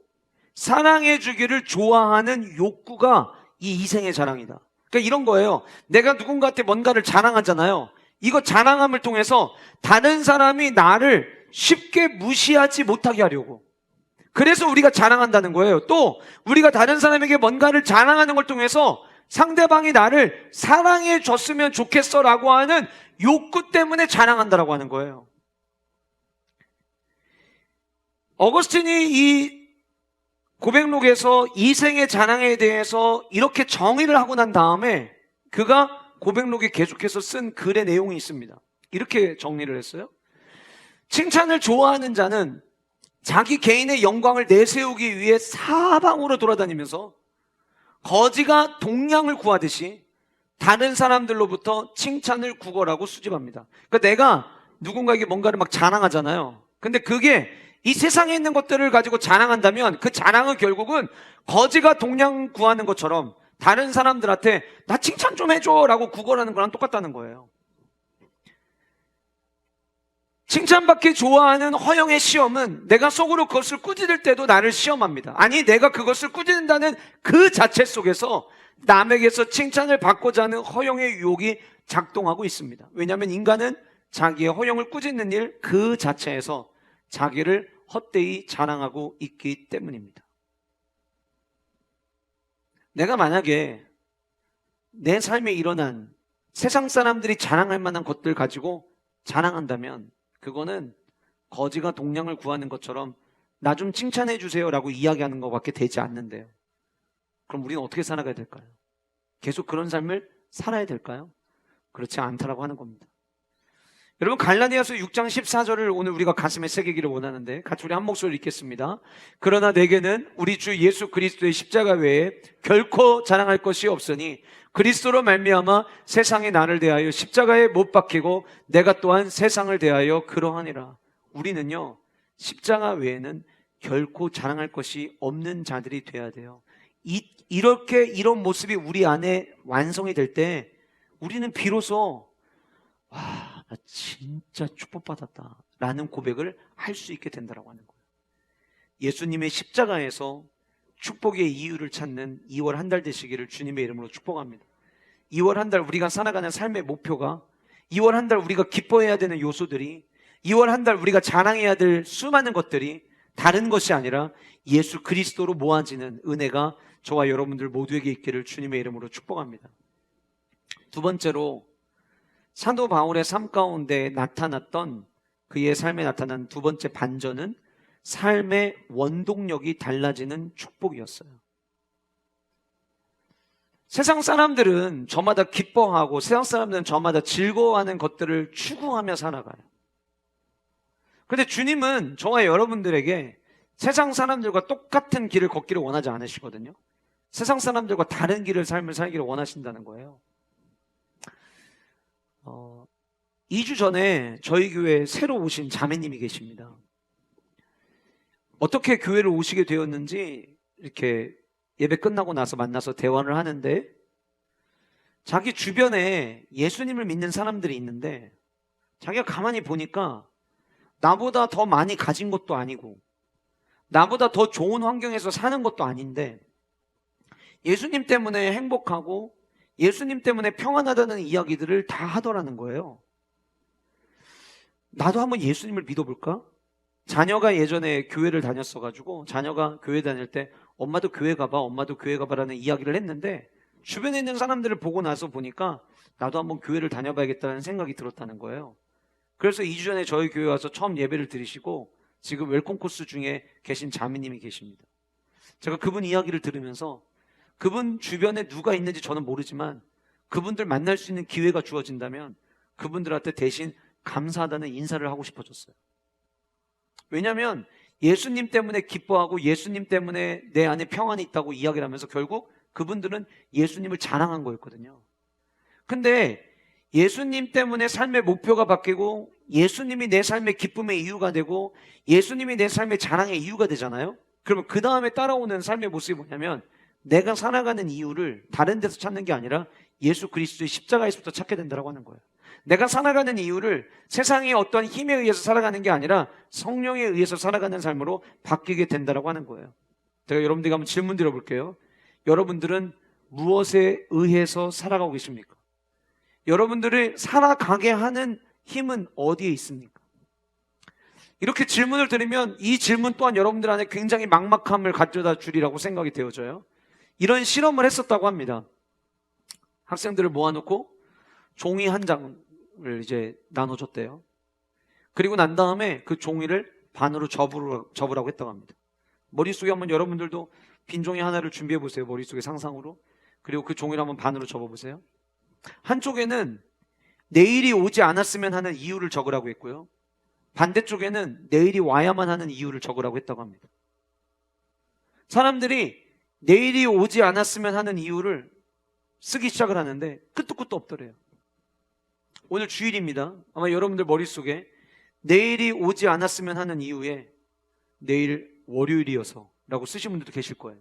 사랑해 주기를 좋아하는 욕구가 이 이생의 자랑이다. 그러니까 이런 거예요. 내가 누군가한테 뭔가를 자랑하잖아요. 이거 자랑함을 통해서 다른 사람이 나를 쉽게 무시하지 못하게 하려고. 그래서 우리가 자랑한다는 거예요. 또 우리가 다른 사람에게 뭔가를 자랑하는 걸 통해서 상대방이 나를 사랑해 줬으면 좋겠어라고 하는 욕구 때문에 자랑한다라고 하는 거예요. 어거스틴이 이 고백록에서 이생의 자랑에 대해서 이렇게 정의를 하고 난 다음에 그가 고백록에 계속해서 쓴 글의 내용이 있습니다. 이렇게 정리를 했어요. 칭찬을 좋아하는 자는 자기 개인의 영광을 내세우기 위해 사방으로 돌아다니면서 거지가 동량을 구하듯이 다른 사람들로부터 칭찬을 구걸하고 수집합니다. 그러니까 내가 누군가에게 뭔가를 막 자랑하잖아요. 근데 그게 이 세상에 있는 것들을 가지고 자랑한다면 그 자랑은 결국은 거지가 동량 구하는 것처럼 다른 사람들한테 나 칭찬 좀 해줘 라고 구걸하는 거랑 똑같다는 거예요. 칭찬받기 좋아하는 허영의 시험은 내가 속으로 그것을 꾸짖을 때도 나를 시험합니다. 아니, 내가 그것을 꾸짖는다는 그 자체 속에서 남에게서 칭찬을 받고자 하는 허영의 유혹이 작동하고 있습니다. 왜냐하면 인간은 자기의 허영을 꾸짖는 일 그 자체에서 자기를 헛되이 자랑하고 있기 때문입니다. 내가 만약에 내 삶에 일어난 세상 사람들이 자랑할 만한 것들 가지고 자랑한다면 그거는 거지가 동량을 구하는 것처럼 나 좀 칭찬해 주세요 라고 이야기하는 것밖에 되지 않는데요. 그럼 우리는 어떻게 살아가야 될까요? 계속 그런 삶을 살아야 될까요? 그렇지 않다라고 하는 겁니다. 여러분, 갈라디아서 6장 14절을 오늘 우리가 가슴에 새기기를 원하는데 같이 우리 한 목소리로 읽겠습니다. 그러나 내게는 우리 주 예수 그리스도의 십자가 외에 결코 자랑할 것이 없으니 그리스도로 말미암아 세상이 나를 대하여 십자가에 못 박히고 내가 또한 세상을 대하여 그러하니라. 우리는요, 십자가 외에는 결코 자랑할 것이 없는 자들이 돼야 돼요. 이런 모습이 우리 안에 완성이 될 때 우리는 비로소 와, 나 진짜 축복받았다 라는 고백을 할 수 있게 된다고 하는 거예요. 예수님의 십자가에서 축복의 이유를 찾는 2월 한 달 되시기를 주님의 이름으로 축복합니다. 2월 한 달 우리가 살아가는 삶의 목표가, 2월 한 달 우리가 기뻐해야 되는 요소들이, 2월 한 달 우리가 자랑해야 될 수많은 것들이 다른 것이 아니라 예수 그리스도로 모아지는 은혜가 저와 여러분들 모두에게 있기를 주님의 이름으로 축복합니다. 두 번째로 사도 바울의 삶 가운데 나타났던 그의 삶에 나타난 두 번째 반전은 삶의 원동력이 달라지는 축복이었어요. 세상 사람들은 저마다 기뻐하고 세상 사람들은 저마다 즐거워하는 것들을 추구하며 살아가요. 그런데 주님은 저와 여러분들에게 세상 사람들과 똑같은 길을 걷기를 원하지 않으시거든요. 세상 사람들과 다른 길을 삶을 살기를 원하신다는 거예요. 2주 전에 저희 교회에 새로 오신 자매님이 계십니다. 어떻게 교회를 오시게 되었는지 이렇게 예배 끝나고 나서 만나서 대화를 하는데 자기 주변에 예수님을 믿는 사람들이 있는데 자기가 가만히 보니까 나보다 더 많이 가진 것도 아니고 나보다 더 좋은 환경에서 사는 것도 아닌데 예수님 때문에 행복하고 예수님 때문에 평안하다는 이야기들을 다 하더라는 거예요. 나도 한번 예수님을 믿어볼까? 자녀가 예전에 교회를 다녔어가지고 자녀가 교회 다닐 때 엄마도 교회 가봐, 엄마도 교회 가봐라는 이야기를 했는데 주변에 있는 사람들을 보고 나서 보니까 나도 한번 교회를 다녀봐야겠다는 생각이 들었다는 거예요. 그래서 2주 전에 저희 교회 와서 처음 예배를 드리시고 지금 웰컴 코스 중에 계신 자매님이 계십니다. 제가 그분 이야기를 들으면서 그분 주변에 누가 있는지 저는 모르지만 그분들 만날 수 있는 기회가 주어진다면 그분들한테 대신 감사하다는 인사를 하고 싶어졌어요. 왜냐하면 예수님 때문에 기뻐하고 예수님 때문에 내 안에 평안이 있다고 이야기를 하면서 결국 그분들은 예수님을 자랑한 거였거든요. 근데 예수님 때문에 삶의 목표가 바뀌고 예수님이 내 삶의 기쁨의 이유가 되고 예수님이 내 삶의 자랑의 이유가 되잖아요. 그러면 그 다음에 따라오는 삶의 모습이 뭐냐면 내가 살아가는 이유를 다른 데서 찾는 게 아니라 예수 그리스도의 십자가에서부터 찾게 된다고 하는 거예요. 내가 살아가는 이유를 세상의 어떤 힘에 의해서 살아가는 게 아니라 성령에 의해서 살아가는 삶으로 바뀌게 된다고 하는 거예요. 제가 여러분들에게 한번 질문 드려볼게요. 여러분들은 무엇에 의해서 살아가고 계십니까? 여러분들을 살아가게 하는 힘은 어디에 있습니까? 이렇게 질문을 드리면 이 질문 또한 여러분들 안에 굉장히 막막함을 가져다 주리라고 생각이 되어져요. 이런 실험을 했었다고 합니다. 학생들을 모아놓고 종이 한 장을 이제 나눠줬대요. 그리고 난 다음에 그 종이를 반으로 접으라고 했다고 합니다. 머릿속에 한번 여러분들도 빈 종이 하나를 준비해 보세요. 머릿속에 상상으로. 그리고 그 종이를 한번 반으로 접어보세요. 한쪽에는 내일이 오지 않았으면 하는 이유를 적으라고 했고요. 반대쪽에는 내일이 와야만 하는 이유를 적으라고 했다고 합니다. 사람들이 내일이 오지 않았으면 하는 이유를 쓰기 시작을 하는데 끝도 끝도 없더래요. 오늘 주일입니다. 아마 여러분들 머릿속에 내일이 오지 않았으면 하는 이유에 내일 월요일이어서 라고 쓰신 분들도 계실 거예요.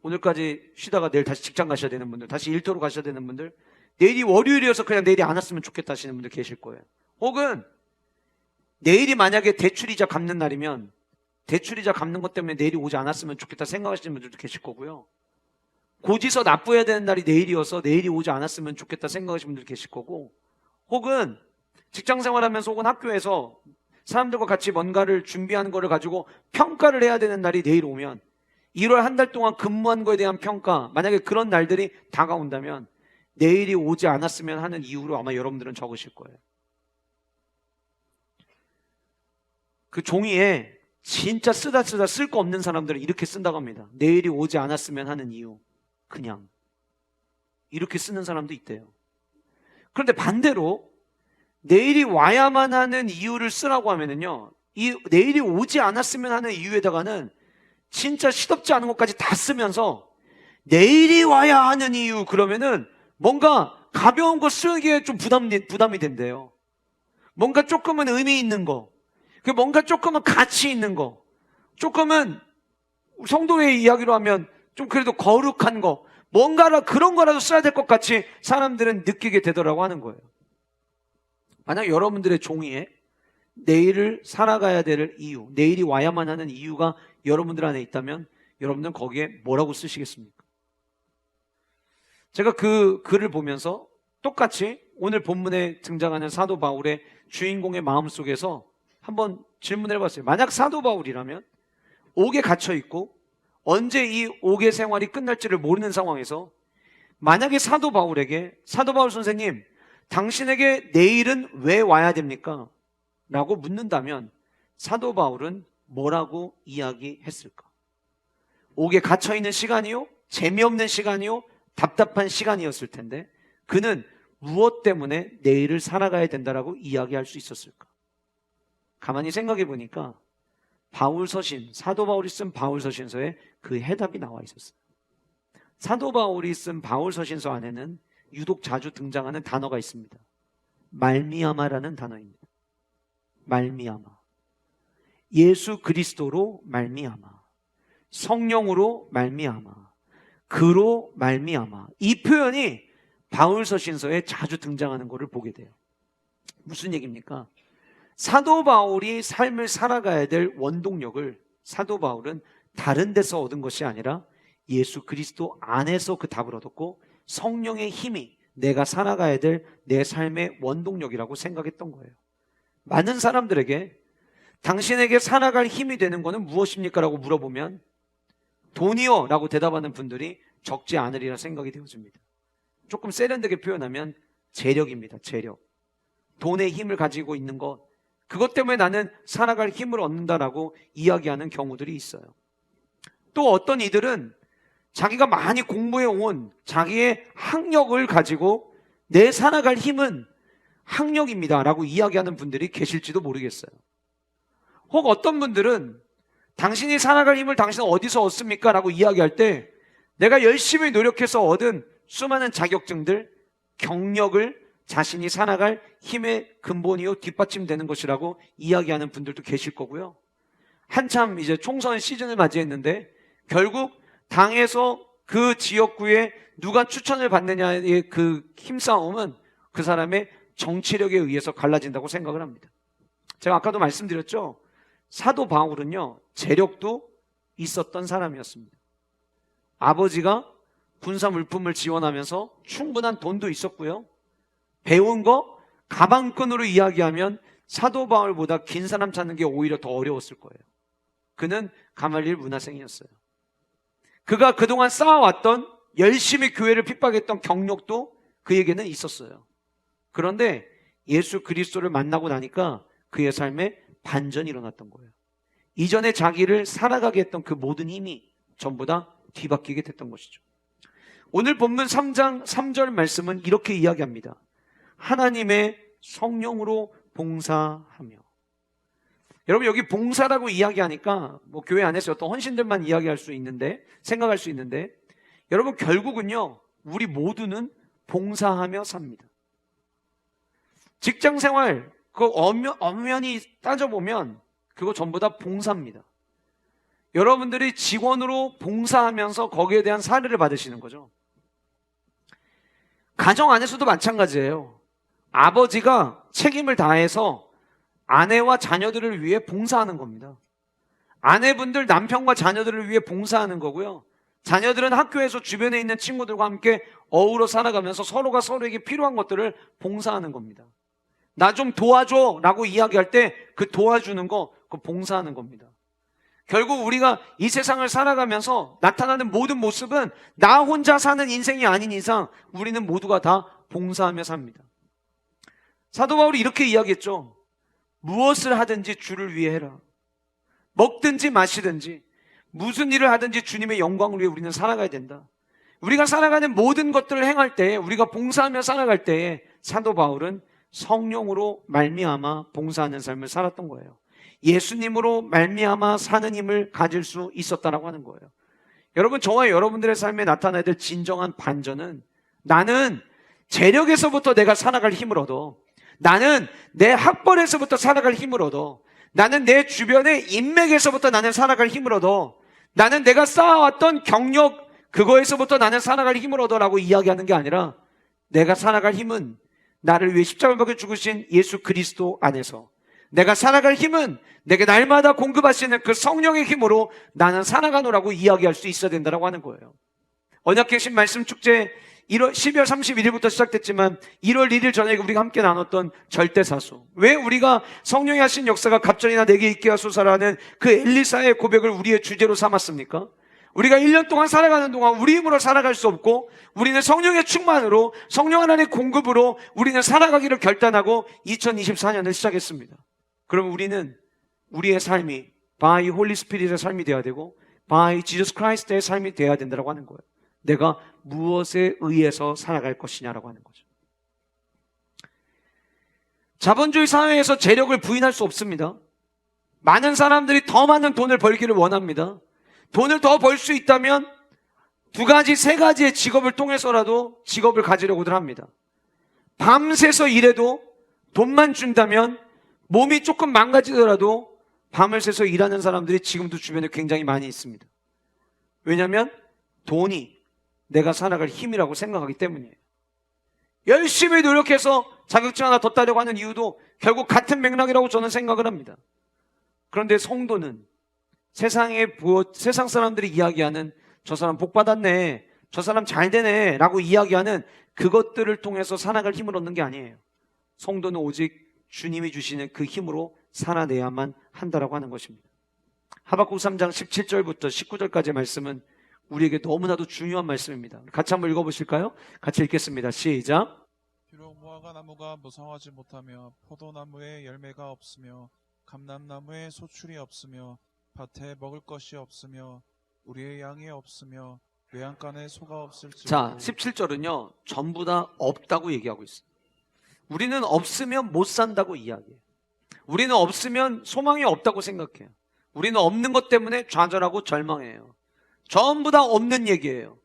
오늘까지 쉬다가 내일 다시 직장 가셔야 되는 분들, 다시 일터로 가셔야 되는 분들, 내일이 월요일이어서 그냥 내일이 안 왔으면 좋겠다 하시는 분들 계실 거예요. 혹은 내일이 만약에 대출이자 갚는 날이면 대출이자 갚는 것 때문에 내일이 오지 않았으면 좋겠다 생각하시는 분들도 계실 거고요. 고지서 납부해야 되는 날이 내일이어서 내일이 오지 않았으면 좋겠다 생각하시는 분들 계실 거고, 혹은 직장 생활하면서 혹은 학교에서 사람들과 같이 뭔가를 준비하는 거를 가지고 평가를 해야 되는 날이 내일 오면 1월 한 달 동안 근무한 거에 대한 평가, 만약에 그런 날들이 다가온다면 내일이 오지 않았으면 하는 이유로 아마 여러분들은 적으실 거예요. 그 종이에 진짜 쓰다 쓸 거 없는 사람들은 이렇게 쓴다고 합니다. 내일이 오지 않았으면 하는 이유, 그냥 이렇게 쓰는 사람도 있대요. 그런데 반대로 내일이 와야만 하는 이유를 쓰라고 하면은요, 이 내일이 오지 않았으면 하는 이유에다가는 진짜 시덥지 않은 것까지 다 쓰면서 내일이 와야 하는 이유, 그러면은 뭔가 가벼운 거 쓰기에 좀 부담이 된대요. 뭔가 조금은 의미 있는 거, 뭔가 조금은 가치 있는 거, 조금은 성도의 이야기로 하면 좀 그래도 거룩한 거, 뭔가라 그런 거라도 써야 될 것 같이 사람들은 느끼게 되더라고 하는 거예요. 만약 여러분들의 종이에 내일을 살아가야 될 이유, 내일이 와야만 하는 이유가 여러분들 안에 있다면 여러분들은 거기에 뭐라고 쓰시겠습니까? 제가 그 글을 보면서 똑같이 오늘 본문에 등장하는 사도 바울의 주인공의 마음속에서 한번 질문을 해봤어요. 만약 사도 바울이라면 옥에 갇혀있고 언제 이 옥의 생활이 끝날지를 모르는 상황에서 만약에 사도 바울에게 사도 바울 선생님, 당신에게 내일은 왜 와야 됩니까? 라고 묻는다면 사도 바울은 뭐라고 이야기했을까? 옥에 갇혀있는 시간이요? 재미없는 시간이요? 답답한 시간이었을 텐데 그는 무엇 때문에 내일을 살아가야 된다라고 이야기할 수 있었을까? 가만히 생각해 보니까 바울서신, 사도 바울이 쓴 바울서신서에 그 해답이 나와 있었어요. 사도 바울이 쓴 바울서신서 안에는 유독 자주 등장하는 단어가 있습니다. 말미암아라는 단어입니다. 말미암아. 예수 그리스도로 말미암아. 성령으로 말미암아. 그로 말미암아. 이 표현이 바울 서신서에 자주 등장하는 것을 보게 돼요. 무슨 얘기입니까? 사도 바울이 삶을 살아가야 될 원동력을 사도 바울은 다른 데서 얻은 것이 아니라 예수 그리스도 안에서 그 답을 얻었고, 성령의 힘이 내가 살아가야 될 내 삶의 원동력이라고 생각했던 거예요. 많은 사람들에게 당신에게 살아갈 힘이 되는 것은 무엇입니까? 라고 물어보면 돈이요 라고 대답하는 분들이 적지 않으리라 생각이 되어집니다. 조금 세련되게 표현하면 재력입니다. 재력. 돈의 힘을 가지고 있는 것, 그것 때문에 나는 살아갈 힘을 얻는다라고 이야기하는 경우들이 있어요. 또 어떤 이들은 자기가 많이 공부해 온 자기의 학력을 가지고 내 살아갈 힘은 학력입니다 라고 이야기하는 분들이 계실지도 모르겠어요. 혹 어떤 분들은 당신이 살아갈 힘을 당신은 어디서 얻습니까? 라고 이야기할 때 내가 열심히 노력해서 얻은 수많은 자격증들, 경력을 자신이 살아갈 힘의 근본이요 뒷받침되는 것이라고 이야기하는 분들도 계실 거고요. 한참 이제 총선 시즌을 맞이했는데 결국 당에서 그 지역구에 누가 추천을 받느냐의 그 힘싸움은 그 사람의 정치력에 의해서 갈라진다고 생각을 합니다. 제가 아까도 말씀드렸죠. 사도 바울은요, 재력도 있었던 사람이었습니다. 아버지가 군사 물품을 지원하면서 충분한 돈도 있었고요. 배운 거 가방끈으로 이야기하면 사도 바울보다 긴 사람 찾는 게 오히려 더 어려웠을 거예요. 그는 가말리엘 문화생이었어요. 그가 그동안 쌓아왔던 열심히 교회를 핍박했던 경력도 그에게는 있었어요. 그런데 예수 그리스도를 만나고 나니까 그의 삶에 반전이 일어났던 거예요. 이전에 자기를 살아가게 했던 그 모든 힘이 전부 다 뒤바뀌게 됐던 것이죠. 오늘 본문 3장 3절 말씀은 이렇게 이야기합니다. 하나님의 성령으로 봉사하며. 여러분, 여기 봉사라고 이야기하니까 뭐 교회 안에서 어떤 헌신들만 이야기할 수 있는데, 생각할 수 있는데, 여러분 결국은요 우리 모두는 봉사하며 삽니다. 직장생활 그 엄연히 따져보면 그거 전부 다 봉사입니다. 여러분들이 직원으로 봉사하면서 거기에 대한 사례를 받으시는 거죠. 가정 안에서도 마찬가지예요. 아버지가 책임을 다해서 아내와 자녀들을 위해 봉사하는 겁니다. 아내분들 남편과 자녀들을 위해 봉사하는 거고요. 자녀들은 학교에서 주변에 있는 친구들과 함께 어우러 살아가면서 서로가 서로에게 필요한 것들을 봉사하는 겁니다. 나 좀 도와줘 라고 이야기할 때 그 도와주는 거, 그 봉사하는 겁니다. 결국 우리가 이 세상을 살아가면서 나타나는 모든 모습은 나 혼자 사는 인생이 아닌 이상 우리는 모두가 다 봉사하며 삽니다. 사도 바울이 이렇게 이야기했죠. 무엇을 하든지 주를 위해 해라. 먹든지 마시든지 무슨 일을 하든지 주님의 영광을 위해 우리는 살아가야 된다. 우리가 살아가는 모든 것들을 행할 때에, 우리가 봉사하며 살아갈 때에 사도 바울은 성령으로 말미암아 봉사하는 삶을 살았던 거예요. 예수님으로 말미암아 사는 힘을 가질 수 있었다라고 하는 거예요. 여러분, 저와 여러분들의 삶에 나타나야 될 진정한 반전은 나는 재력에서부터 내가 살아갈 힘을 얻어. 나는 내 학벌에서부터 살아갈 힘을 얻어. 나는 내 주변의 인맥에서부터 나는 살아갈 힘을 얻어. 나는 내가 쌓아왔던 경력 그거에서부터 나는 살아갈 힘을 얻어라고 이야기하는 게 아니라 내가 살아갈 힘은 나를 위해 십자가를 박혀 죽으신 예수 그리스도 안에서, 내가 살아갈 힘은 내게 날마다 공급하시는 그 성령의 힘으로 나는 살아가노라고 이야기할 수 있어야 된다고 하는 거예요. 언약계신 말씀 축제 12월 31일부터 시작됐지만 1월 1일 저녁에 우리가 함께 나눴던 절대사수, 왜 우리가 성령이 하신 역사가 갑절이나 내게 있게 하소서라는 그 엘리사의 고백을 우리의 주제로 삼았습니까? 우리가 1년 동안 살아가는 동안 우리 힘으로 살아갈 수 없고 우리는 성령의 충만으로, 성령 하나님의 공급으로 우리는 살아가기를 결단하고 2024년을 시작했습니다. 그럼 우리는 우리의 삶이 by Holy Spirit의 삶이 되어야 되고 by Jesus Christ의 삶이 되어야 된다고 하는 거예요. 내가 무엇에 의해서 살아갈 것이냐라고 하는 거죠. 자본주의 사회에서 재력을 부인할 수 없습니다. 많은 사람들이 더 많은 돈을 벌기를 원합니다. 돈을 더 벌 수 있다면 2가지, 3가지의 직업을 통해서라도 직업을 가지려고들 합니다. 밤새서 일해도 돈만 준다면 몸이 조금 망가지더라도 밤을 새서 일하는 사람들이 지금도 주변에 굉장히 많이 있습니다. 왜냐하면 돈이 내가 살아갈 힘이라고 생각하기 때문이에요. 열심히 노력해서 자격증 하나 더 따려고 하는 이유도 결국 같은 맥락이라고 저는 생각을 합니다. 그런데 성도는 세상 사람들이 이야기하는 저 사람 복 받았네, 저 사람 잘 되네 라고 이야기하는 그것들을 통해서 살아갈 힘을 얻는 게 아니에요. 성도는 오직 주님이 주시는 그 힘으로 살아내야만 한다라고 하는 것입니다. 하박국 3장 17절부터 19절까지의 말씀은 우리에게 너무나도 중요한 말씀입니다. 같이 한번 읽어보실까요? 같이 읽겠습니다. 시작. 비록 무화과 나무가 무성하지 못하며 포도나무에 열매가 없으며 감람나무에 소출이 없으며 밭에 먹을 것이 없으며 우리의 양이 없으며 외양간에 소가 없을지라도. 자, 17절은요 전부 다 없다고 얘기하고 있어요. 우리는 없으면 못 산다고 이야기해요. 우리는 없으면 소망이 없다고 생각해요. 우리는 없는 것 때문에 좌절하고 절망해요. 전부 다 없는 얘기예요.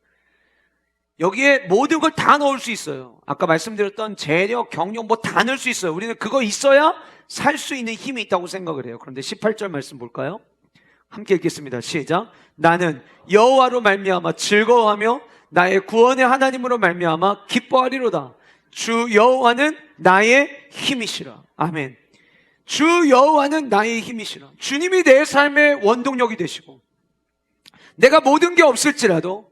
여기에 모든 걸 다 넣을 수 있어요. 아까 말씀드렸던 재력, 경력 뭐 다 넣을 수 있어요. 우리는 그거 있어야 살 수 있는 힘이 있다고 생각을 해요. 그런데 18절 말씀 볼까요? 함께 읽겠습니다. 시작. 나는 여호와로 말미암아 즐거워하며 나의 구원의 하나님으로 말미암아 기뻐하리로다. 주 여호와는 나의 힘이시라. 아멘. 주 여호와는 나의 힘이시라. 주님이 내 삶의 원동력이 되시고 내가 모든 게 없을지라도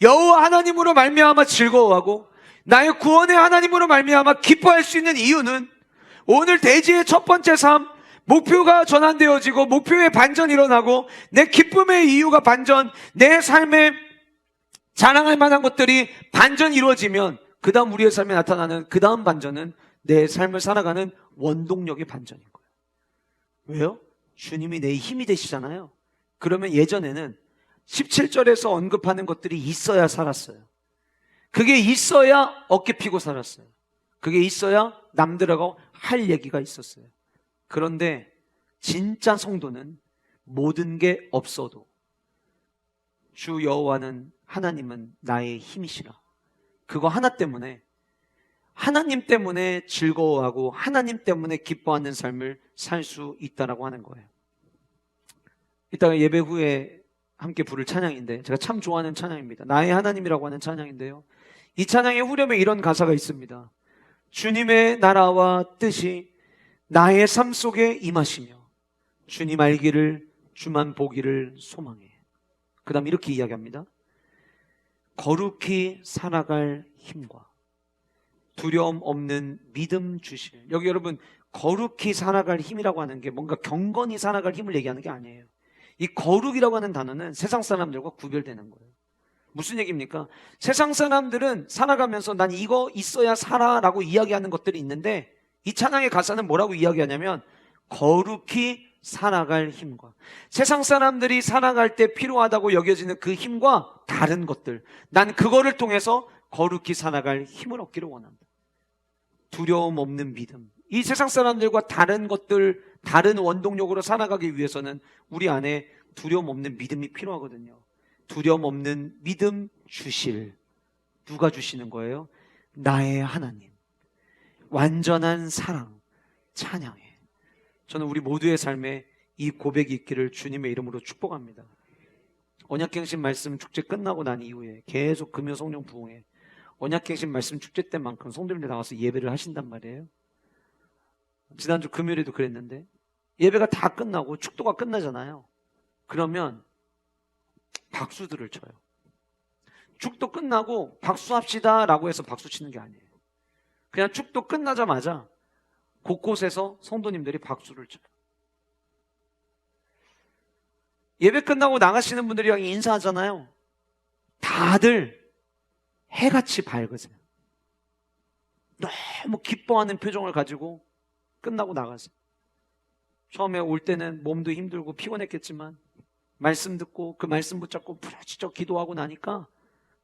여호와 하나님으로 말미암아 즐거워하고 나의 구원의 하나님으로 말미암아 기뻐할 수 있는 이유는 오늘 대지의 첫 번째 삶, 목표가 전환되어지고 목표의 반전이 일어나고 내 기쁨의 이유가 반전, 내 삶에 자랑할 만한 것들이 반전이 이루어지면 그 다음 우리의 삶에 나타나는 그 다음 반전은 내 삶을 살아가는 원동력의 반전인 거예요. 왜요? 주님이 내 힘이 되시잖아요. 그러면 예전에는 17절에서 언급하는 것들이 있어야 살았어요. 그게 있어야 어깨 피고 살았어요. 그게 있어야 남들하고 할 얘기가 있었어요. 그런데 진짜 성도는 모든 게 없어도 주 여호와는 하나님은 나의 힘이시라. 그거 하나 때문에 하나님 때문에 즐거워하고 하나님 때문에 기뻐하는 삶을 살 수 있다라고 하는 거예요. 이따가 예배 후에 함께 부를 찬양인데 제가 참 좋아하는 찬양입니다. 나의 하나님이라고 하는 찬양인데요. 이 찬양의 후렴에 이런 가사가 있습니다. 주님의 나라와 뜻이 나의 삶 속에 임하시며 주님 알기를 주만 보기를 소망해. 그 다음 이렇게 이야기합니다. 거룩히 살아갈 힘과 두려움 없는 믿음 주실. 여기 여러분 거룩히 살아갈 힘이라고 하는 게 뭔가 경건히 살아갈 힘을 얘기하는 게 아니에요. 이 거룩이라고 하는 단어는 세상 사람들과 구별되는 거예요. 무슨 얘기입니까? 세상 사람들은 살아가면서 난 이거 있어야 살아라고 이야기하는 것들이 있는데 이 찬양의 가사는 뭐라고 이야기하냐면 거룩히 살아갈 힘과 세상 사람들이 살아갈 때 필요하다고 여겨지는 그 힘과 다른 것들, 난 그거를 통해서 거룩히 살아갈 힘을 얻기를 원한다. 두려움 없는 믿음. 이 세상 사람들과 다른 것들, 다른 원동력으로 살아가기 위해서는 우리 안에 두려움 없는 믿음이 필요하거든요. 두려움 없는 믿음 주실. 누가 주시는 거예요? 나의 하나님. 완전한 사랑, 찬양해. 저는 우리 모두의 삶에 이 고백이 있기를 주님의 이름으로 축복합니다. 언약갱신 말씀 축제 끝나고 난 이후에 계속 금요 성령 부흥회, 언약갱신 말씀 축제 때만큼 성도님들 나와서 예배를 하신단 말이에요. 지난주 금요일에도 그랬는데 예배가 다 끝나고 축도가 끝나잖아요. 그러면 박수들을 쳐요. 축도 끝나고 박수합시다 라고 해서 박수 치는 게 아니에요. 그냥 축도 끝나자마자 곳곳에서 성도님들이 박수를 쳐요. 예배 끝나고 나가시는 분들이랑 인사하잖아요. 다들 해같이 밝으세요. 너무 기뻐하는 표정을 가지고 끝나고 나가세요. 처음에 올 때는 몸도 힘들고 피곤했겠지만 말씀 듣고 그 말씀 붙잡고 부르짖어 기도하고 나니까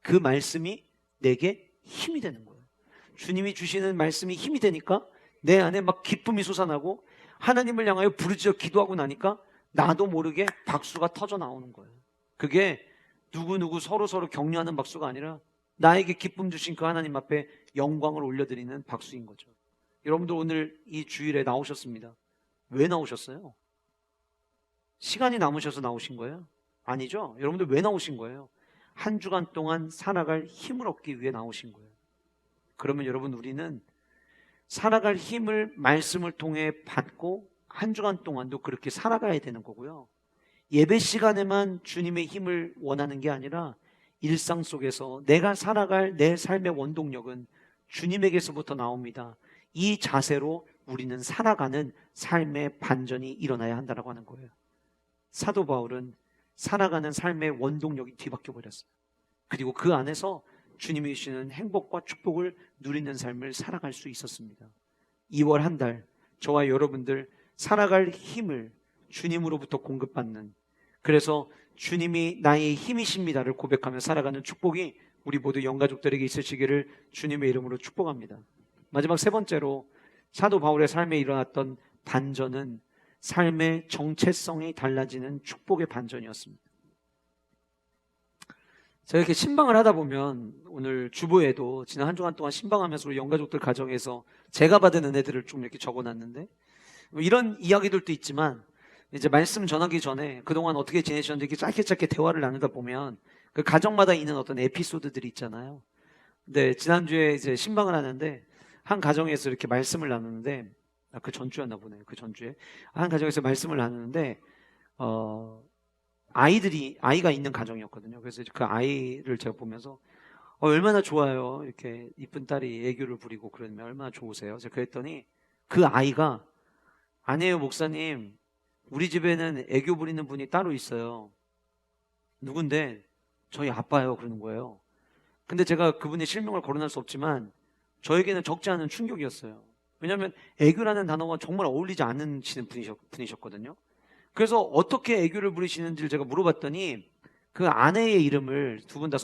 그 말씀이 내게 힘이 되는 거예요. 주님이 주시는 말씀이 힘이 되니까 내 안에 막 기쁨이 솟아나고 하나님을 향하여 부르짖어 기도하고 나니까 나도 모르게 박수가 터져 나오는 거예요. 그게 누구누구 서로 격려하는 박수가 아니라 나에게 기쁨 주신 그 하나님 앞에 영광을 올려드리는 박수인 거죠. 여러분들 오늘 이 주일에 나오셨습니다. 왜 나오셨어요? 시간이 남으셔서 나오신 거예요? 아니죠. 여러분들 왜 나오신 거예요? 한 주간 동안 살아갈 힘을 얻기 위해 나오신 거예요. 그러면 여러분 우리는 살아갈 힘을 말씀을 통해 받고 한 주간 동안도 그렇게 살아가야 되는 거고요. 예배 시간에만 주님의 힘을 원하는 게 아니라 일상 속에서 내가 살아갈 내 삶의 원동력은 주님에게서부터 나옵니다. 이 자세로 우리는 살아가는 삶의 반전이 일어나야 한다고 하는 거예요. 사도 바울은 살아가는 삶의 원동력이 뒤바뀌어 버렸어요. 그리고 그 안에서 주님이 주시는 행복과 축복을 누리는 삶을 살아갈 수 있었습니다. 2월 한 달 저와 여러분들 살아갈 힘을 주님으로부터 공급받는, 그래서 주님이 나의 힘이십니다를 고백하며 살아가는 축복이 우리 모두 영가족들에게 있으시기를 주님의 이름으로 축복합니다. 마지막 세 번째로 사도 바울의 삶에 일어났던 반전은 삶의 정체성이 달라지는 축복의 반전이었습니다. 제가 이렇게 신방을 하다 보면 오늘 주보에도 지난 한 주간 동안 신방하면서 우리 영가족들 가정에서 제가 받은 은혜들을 좀 이렇게 적어놨는데, 이런 이야기들도 있지만 이제 말씀 전하기 전에 그동안 어떻게 지내셨는지 이렇게 짧게 대화를 나누다 보면 그 가정마다 있는 어떤 에피소드들이 있잖아요. 근데 지난주에 이제 신방을 하는데 한 가정에서 이렇게 말씀을 나누는데, 그 전주였나 보네요. 그 전주에 한 가정에서 말씀을 나누는데 아이가 있는 가정이었거든요. 그래서 그 아이를 제가 보면서 얼마나 좋아요. 이렇게 이쁜 딸이 애교를 부리고 그러면 얼마나 좋으세요. 제가 그랬더니 그 아이가, 아니에요 목사님, 우리 집에는 애교 부리는 분이 따로 있어요. 누군데? 저희 아빠요. 그러는 거예요. 근데 제가 그분의 실명을 거론할 수 없지만 저에게는 적지 않은 충격이었어요. 왜냐하면 애교라는 단어가 정말 어울리지 않는 분이셨거든요. 그래서 어떻게 애교를 부리시는지를 제가 물어봤더니 그 아내의 이름을, 두 분 다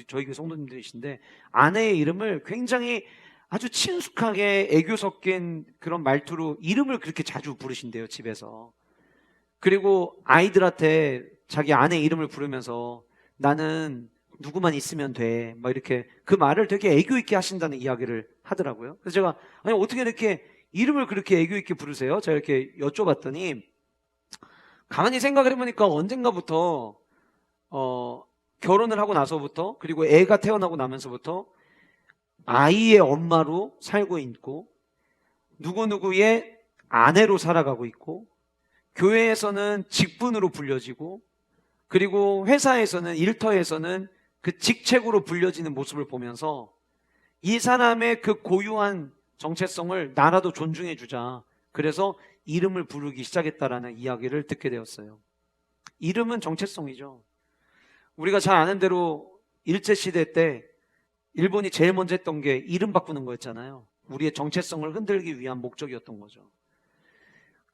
저희 교회 성도님들이신데 아내의 이름을 굉장히 아주 친숙하게 애교 섞인 그런 말투로 이름을 그렇게 자주 부르신대요, 집에서. 그리고 아이들한테 자기 아내 이름을 부르면서 나는 누구만 있으면 돼, 막 이렇게 그 말을 되게 애교 있게 하신다는 이야기를 하더라고요. 그래서 제가 아니 어떻게 이렇게 이름을 그렇게 애교 있게 부르세요? 제가 이렇게 여쭤봤더니 가만히 생각을 해보니까 언젠가부터 결혼을 하고 나서부터, 그리고 애가 태어나고 나면서부터 아이의 엄마로 살고 있고 누구누구의 아내로 살아가고 있고 교회에서는 직분으로 불려지고 그리고 회사에서는, 일터에서는 그 직책으로 불려지는 모습을 보면서 이 사람의 그 고유한 정체성을 나라도 존중해 주자, 그래서 이름을 부르기 시작했다라는 이야기를 듣게 되었어요. 이름은 정체성이죠. 우리가 잘 아는 대로 일제시대 때 일본이 제일 먼저 했던 게 이름 바꾸는 거였잖아요. 우리의 정체성을 흔들기 위한 목적이었던 거죠.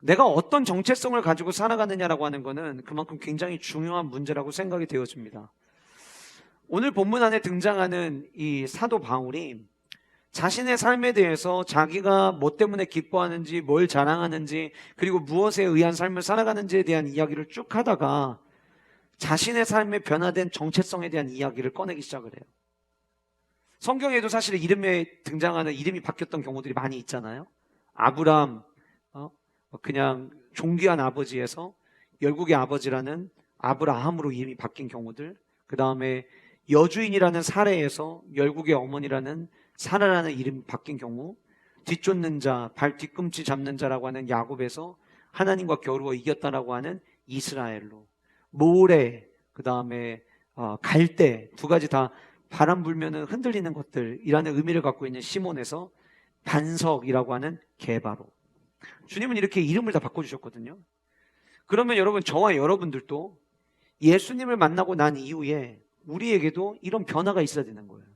내가 어떤 정체성을 가지고 살아가느냐라고 하는 거는 그만큼 굉장히 중요한 문제라고 생각이 되어집니다. 오늘 본문 안에 등장하는 이 사도 바울이 자신의 삶에 대해서 자기가 뭐 때문에 기뻐하는지, 뭘 자랑하는지, 그리고 무엇에 의한 삶을 살아가는지에 대한 이야기를 쭉 하다가 자신의 삶에 변화된 정체성에 대한 이야기를 꺼내기 시작을 해요. 성경에도 사실 이름에 등장하는 이름이 바뀌었던 경우들이 많이 있잖아요. 아브람, 그냥 존귀한 아버지에서 열국의 아버지라는 아브라함으로 이름이 바뀐 경우들, 그 다음에 여주인이라는 사례에서 열국의 어머니라는 사라라는 이름이 바뀐 경우, 뒤쫓는 자, 발 뒤꿈치 잡는 자라고 하는 야곱에서 하나님과 겨루어 이겼다라고 하는 이스라엘로, 모래, 그 다음에 갈대, 두 가지 다 바람 불면은 흔들리는 것들이라는 의미를 갖고 있는 시몬에서 반석이라고 하는 게바로. 주님은 이렇게 이름을 다 바꿔주셨거든요. 그러면 여러분, 저와 여러분들도 예수님을 만나고 난 이후에 우리에게도 이런 변화가 있어야 되는 거예요.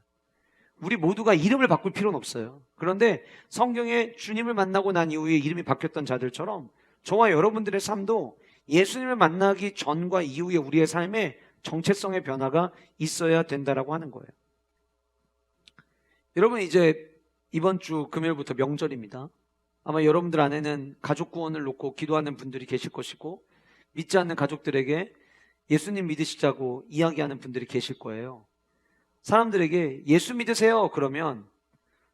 우리 모두가 이름을 바꿀 필요는 없어요. 그런데 성경에 주님을 만나고 난 이후에 이름이 바뀌었던 자들처럼 저와 여러분들의 삶도 예수님을 만나기 전과 이후에 우리의 삶에 정체성의 변화가 있어야 된다라고 하는 거예요. 여러분, 이제 이번 주 금요일부터 명절입니다. 아마 여러분들 안에는 가족 구원을 놓고 기도하는 분들이 계실 것이고, 믿지 않는 가족들에게 예수님 믿으시자고 이야기하는 분들이 계실 거예요. 사람들에게 예수 믿으세요 그러면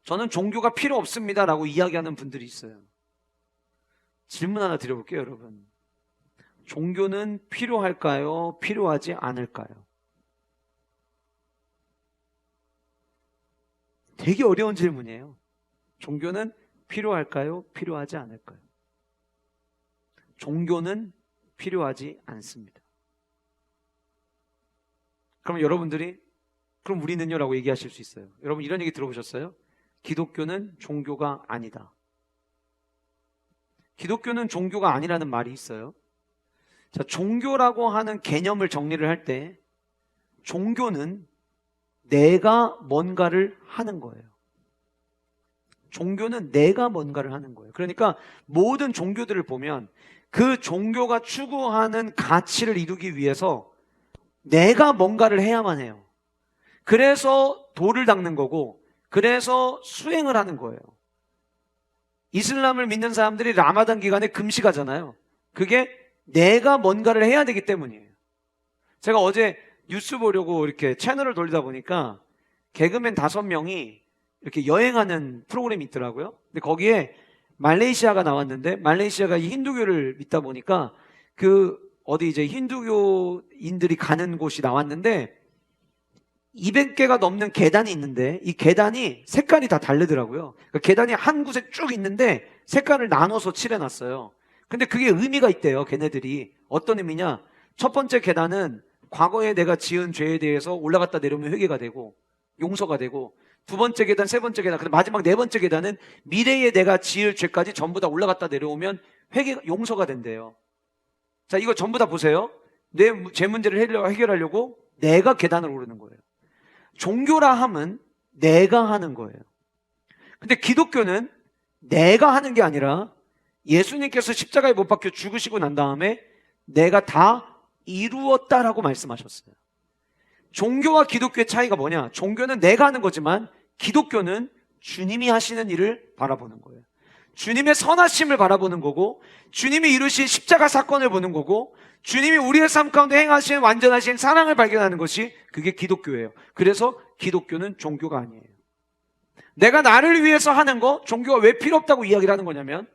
저는 종교가 필요 없습니다 라고 이야기하는 분들이 있어요. 질문 하나 드려볼게요, 여러분. 종교는 필요할까요? 필요하지 않을까요? 되게 어려운 질문이에요. 종교는 필요할까요? 필요하지 않을까요? 종교는 필요하지 않습니다. 그럼 여러분들이 그럼 우리는요? 라고 얘기하실 수 있어요. 여러분 이런 얘기 들어보셨어요? 기독교는 종교가 아니다. 기독교는 종교가 아니라는 말이 있어요. 자, 종교라고 하는 개념을 정리를 할 때 종교는 내가 뭔가를 하는 거예요. 종교는 내가 뭔가를 하는 거예요. 그러니까 모든 종교들을 보면 그 종교가 추구하는 가치를 이루기 위해서 내가 뭔가를 해야만 해요. 그래서 돌을 닦는 거고, 그래서 수행을 하는 거예요. 이슬람을 믿는 사람들이 라마단 기간에 금식하잖아요. 그게 내가 뭔가를 해야 되기 때문이에요. 제가 어제 뉴스 보려고 이렇게 채널을 돌리다 보니까 개그맨 5명이 이렇게 여행하는 프로그램이 있더라고요. 근데 거기에 말레이시아가 나왔는데, 말레이시아가 이 힌두교를 믿다 보니까 어디 이제 힌두교인들이 가는 곳이 나왔는데 200개가 넘는 계단이 있는데 이 계단이 색깔이 다 다르더라고요. 그러니까 계단이 한 곳에 쭉 있는데 색깔을 나눠서 칠해놨어요. 근데 그게 의미가 있대요, 걔네들이. 어떤 의미냐? 첫 번째 계단은 과거에 내가 지은 죄에 대해서 올라갔다 내려오면 회개가 되고 용서가 되고, 두 번째 계단, 세 번째 계단, 그리고 마지막 네 번째 계단은 미래에 내가 지을 죄까지 전부 다 올라갔다 내려오면 용서가 된대요. 자, 이거 전부 다 보세요. 제 문제를 해결하려고 내가 계단을 오르는 거예요. 종교라 함은 내가 하는 거예요. 근데 기독교는 내가 하는 게 아니라 예수님께서 십자가에 못 박혀 죽으시고 난 다음에 내가 다 이루었다라고 말씀하셨어요. 종교와 기독교의 차이가 뭐냐? 종교는 내가 하는 거지만 기독교는 주님이 하시는 일을 바라보는 거예요. 주님의 선하심을 바라보는 거고, 주님이 이루신 십자가 사건을 보는 거고, 주님이 우리의 삶 가운데 행하신 완전하신 사랑을 발견하는 것이 그게 기독교예요. 그래서 기독교는 종교가 아니에요. 내가 나를 위해서 하는 거, 종교가 왜 필요 없다고 이야기를 하는 거냐면,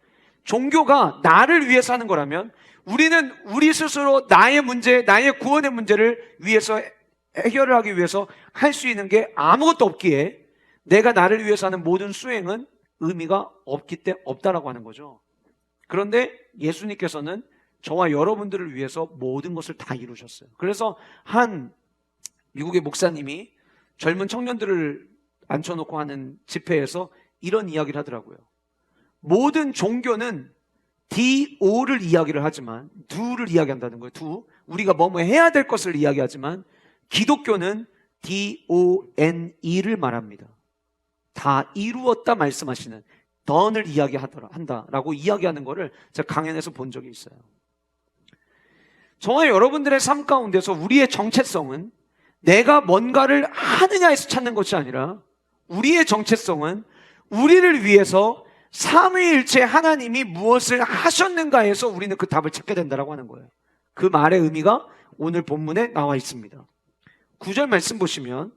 종교가 나를 위해서 하는 거라면 우리는 우리 스스로 나의 문제, 나의 구원의 문제를 위해서 해결을 하기 위해서 할 수 있는 게 아무것도 없기에 내가 나를 위해서 하는 모든 수행은 의미가 없다라고 하는 거죠. 그런데 예수님께서는 저와 여러분들을 위해서 모든 것을 다 이루셨어요. 그래서 한 미국의 목사님이 젊은 청년들을 앉혀놓고 하는 집회에서 이런 이야기를 하더라고요. 모든 종교는 DO를 이야기를 하지만, do를 이야기한다는 거예요. do. 우리가 뭐뭐 해야 될 것을 이야기하지만 기독교는 DONE를 말합니다. 다 이루었다 말씀하시는 done을 한다라고 이야기하는 거를 제가 강연에서 본 적이 있어요. 저와 여러분들의 삶 가운데서 우리의 정체성은 내가 뭔가를 하느냐에서 찾는 것이 아니라 우리의 정체성은 우리를 위해서 삼위일체 하나님이 무엇을 하셨는가에서 우리는 그 답을 찾게 된다고 하는 거예요. 그 말의 의미가 오늘 본문에 나와 있습니다. 9절 말씀 보시면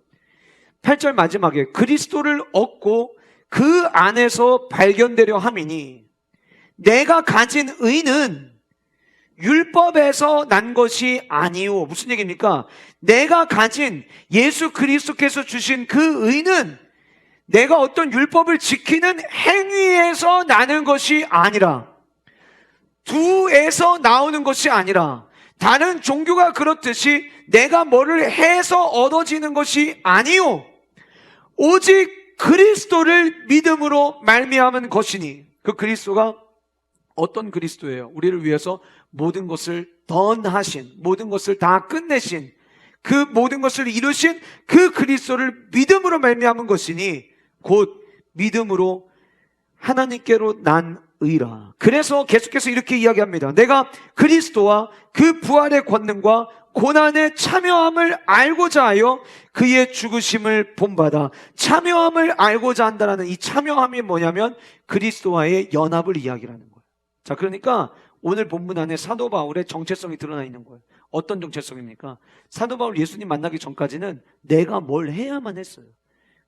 8절 마지막에 그리스도를 얻고 그 안에서 발견되려 함이니 내가 가진 의는 율법에서 난 것이 아니오. 무슨 얘기입니까? 내가 가진 예수 그리스도께서 주신 그 의는 내가 어떤 율법을 지키는 행위에서 나는 것이 아니라, 두에서 나오는 것이 아니라, 다른 종교가 그렇듯이 내가 뭐를 해서 얻어지는 것이 아니오. 오직 그리스도를 믿음으로 말미암은 것이니. 그 그리스도가 어떤 그리스도예요? 우리를 위해서 모든 것을 던하신, 모든 것을 다 끝내신, 그 모든 것을 이루신 그 그리스도를 믿음으로 말미암은 것이니 곧 믿음으로 하나님께로 난 의라. 그래서 계속해서 이렇게 이야기합니다. 내가 그리스도와 그 부활의 권능과 고난의 참여함을 알고자 하여 그의 죽으심을 본받아. 참여함을 알고자 한다는 이 참여함이 뭐냐면 그리스도와의 연합을 이야기하는 거예요. 자, 그러니까 오늘 본문 안에 사도 바울의 정체성이 드러나 있는 거예요. 어떤 정체성입니까? 사도 바울 예수님 만나기 전까지는 내가 뭘 해야만 했어요.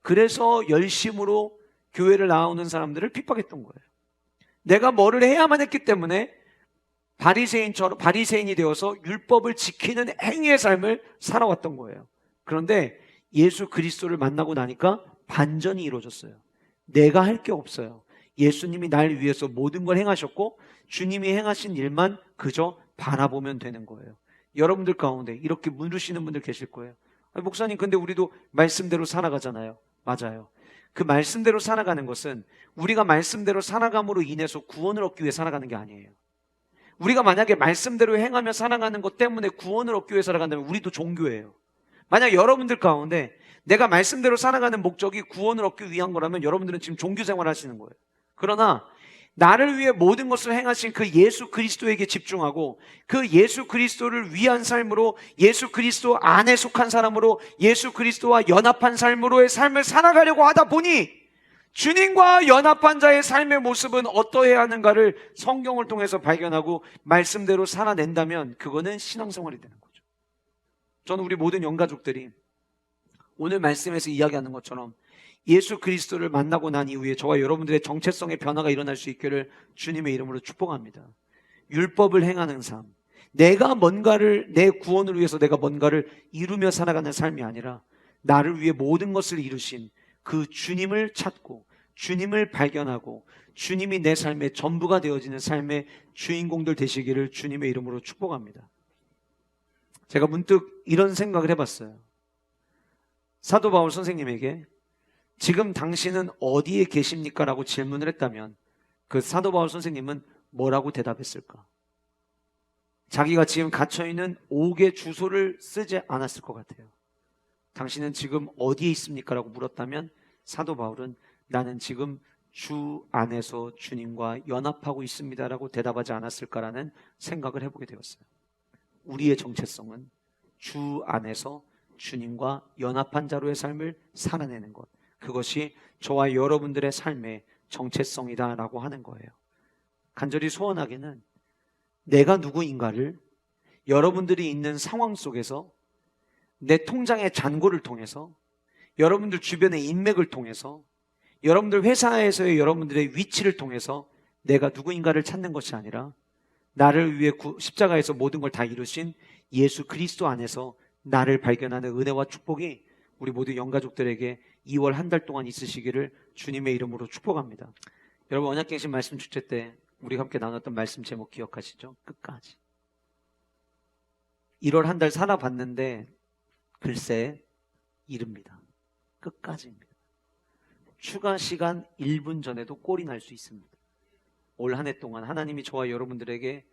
그래서 열심으로 교회를 나오는 사람들을 핍박했던 거예요. 내가 뭐를 해야만 했기 때문에 바리새인이 되어서 율법을 지키는 행위의 삶을 살아왔던 거예요. 그런데 예수 그리스도를 만나고 나니까 반전이 이루어졌어요. 내가 할 게 없어요. 예수님이 날 위해서 모든 걸 행하셨고 주님이 행하신 일만 그저 바라보면 되는 거예요. 여러분들 가운데 이렇게 물으시는 분들 계실 거예요. 목사님, 근데 우리도 말씀대로 살아가잖아요. 맞아요. 그 말씀대로 살아가는 것은 우리가 말씀대로 살아감으로 인해서 구원을 얻기 위해 살아가는 게 아니에요. 우리가 만약에 말씀대로 행하며 살아가는 것 때문에 구원을 얻기 위해 살아간다면 우리도 종교예요. 만약 여러분들 가운데 내가 말씀대로 살아가는 목적이 구원을 얻기 위한 거라면 여러분들은 지금 종교 생활을 하시는 거예요. 그러나 나를 위해 모든 것을 행하신 그 예수 그리스도에게 집중하고 그 예수 그리스도를 위한 삶으로, 예수 그리스도 안에 속한 사람으로, 예수 그리스도와 연합한 삶으로의 삶을 살아가려고 하다 보니 주님과 연합한 자의 삶의 모습은 어떠해야 하는가를 성경을 통해서 발견하고 말씀대로 살아낸다면 그거는 신앙생활이 되는 거죠. 저는 우리 모든 영가족들이 오늘 말씀에서 이야기하는 것처럼 예수 그리스도를 만나고 난 이후에 저와 여러분들의 정체성의 변화가 일어날 수 있기를 주님의 이름으로 축복합니다. 율법을 행하는 삶, 내가 뭔가를, 내 구원을 위해서 내가 뭔가를 이루며 살아가는 삶이 아니라 나를 위해 모든 것을 이루신 그 주님을 찾고 주님을 발견하고 주님이 내 삶의 전부가 되어지는 삶의 주인공들 되시기를 주님의 이름으로 축복합니다. 제가 문득 이런 생각을 해봤어요. 사도 바울 선생님에게 지금 당신은 어디에 계십니까? 라고 질문을 했다면 그 사도 바울 선생님은 뭐라고 대답했을까? 자기가 지금 갇혀있는 옥의 주소를 쓰지 않았을 것 같아요. 당신은 지금 어디에 있습니까? 라고 물었다면 사도 바울은 나는 지금 주 안에서 주님과 연합하고 있습니다 라고 대답하지 않았을까라는 생각을 해보게 되었어요. 우리의 정체성은 주 안에서 주님과 연합한 자로의 삶을 살아내는 것, 그것이 저와 여러분들의 삶의 정체성이다라고 하는 거예요. 간절히 소원하기는 내가 누구인가를 여러분들이 있는 상황 속에서, 내 통장의 잔고를 통해서, 여러분들 주변의 인맥을 통해서, 여러분들 회사에서의 여러분들의 위치를 통해서 내가 누구인가를 찾는 것이 아니라 나를 위해 십자가에서 모든 걸 다 이루신 예수 그리스도 안에서 나를 발견하는 은혜와 축복이 우리 모두 영가족들에게 2월 한 달 동안 있으시기를 주님의 이름으로 축복합니다. 여러분, 언약갱신 말씀 축제 때 우리가 함께 나눴던 말씀 제목 기억하시죠? 끝까지. 1월 한 달 살아봤는데 글쎄 이릅니다. 끝까지입니다. 추가 시간 1분 전에도 꼴이 날 수 있습니다. 올 한 해 동안 하나님이 저와 여러분들에게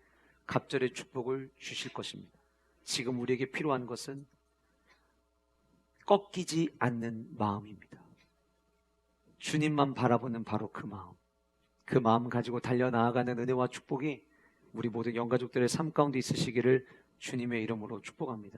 갑절의 축복을 주실 것입니다. 지금 우리에게 필요한 것은 꺾이지 않는 마음입니다. 주님만 바라보는 바로 그 마음 가지고 달려나아가는 은혜와 축복이 우리 모든 영가족들의 삶 가운데 있으시기를 주님의 이름으로 축복합니다.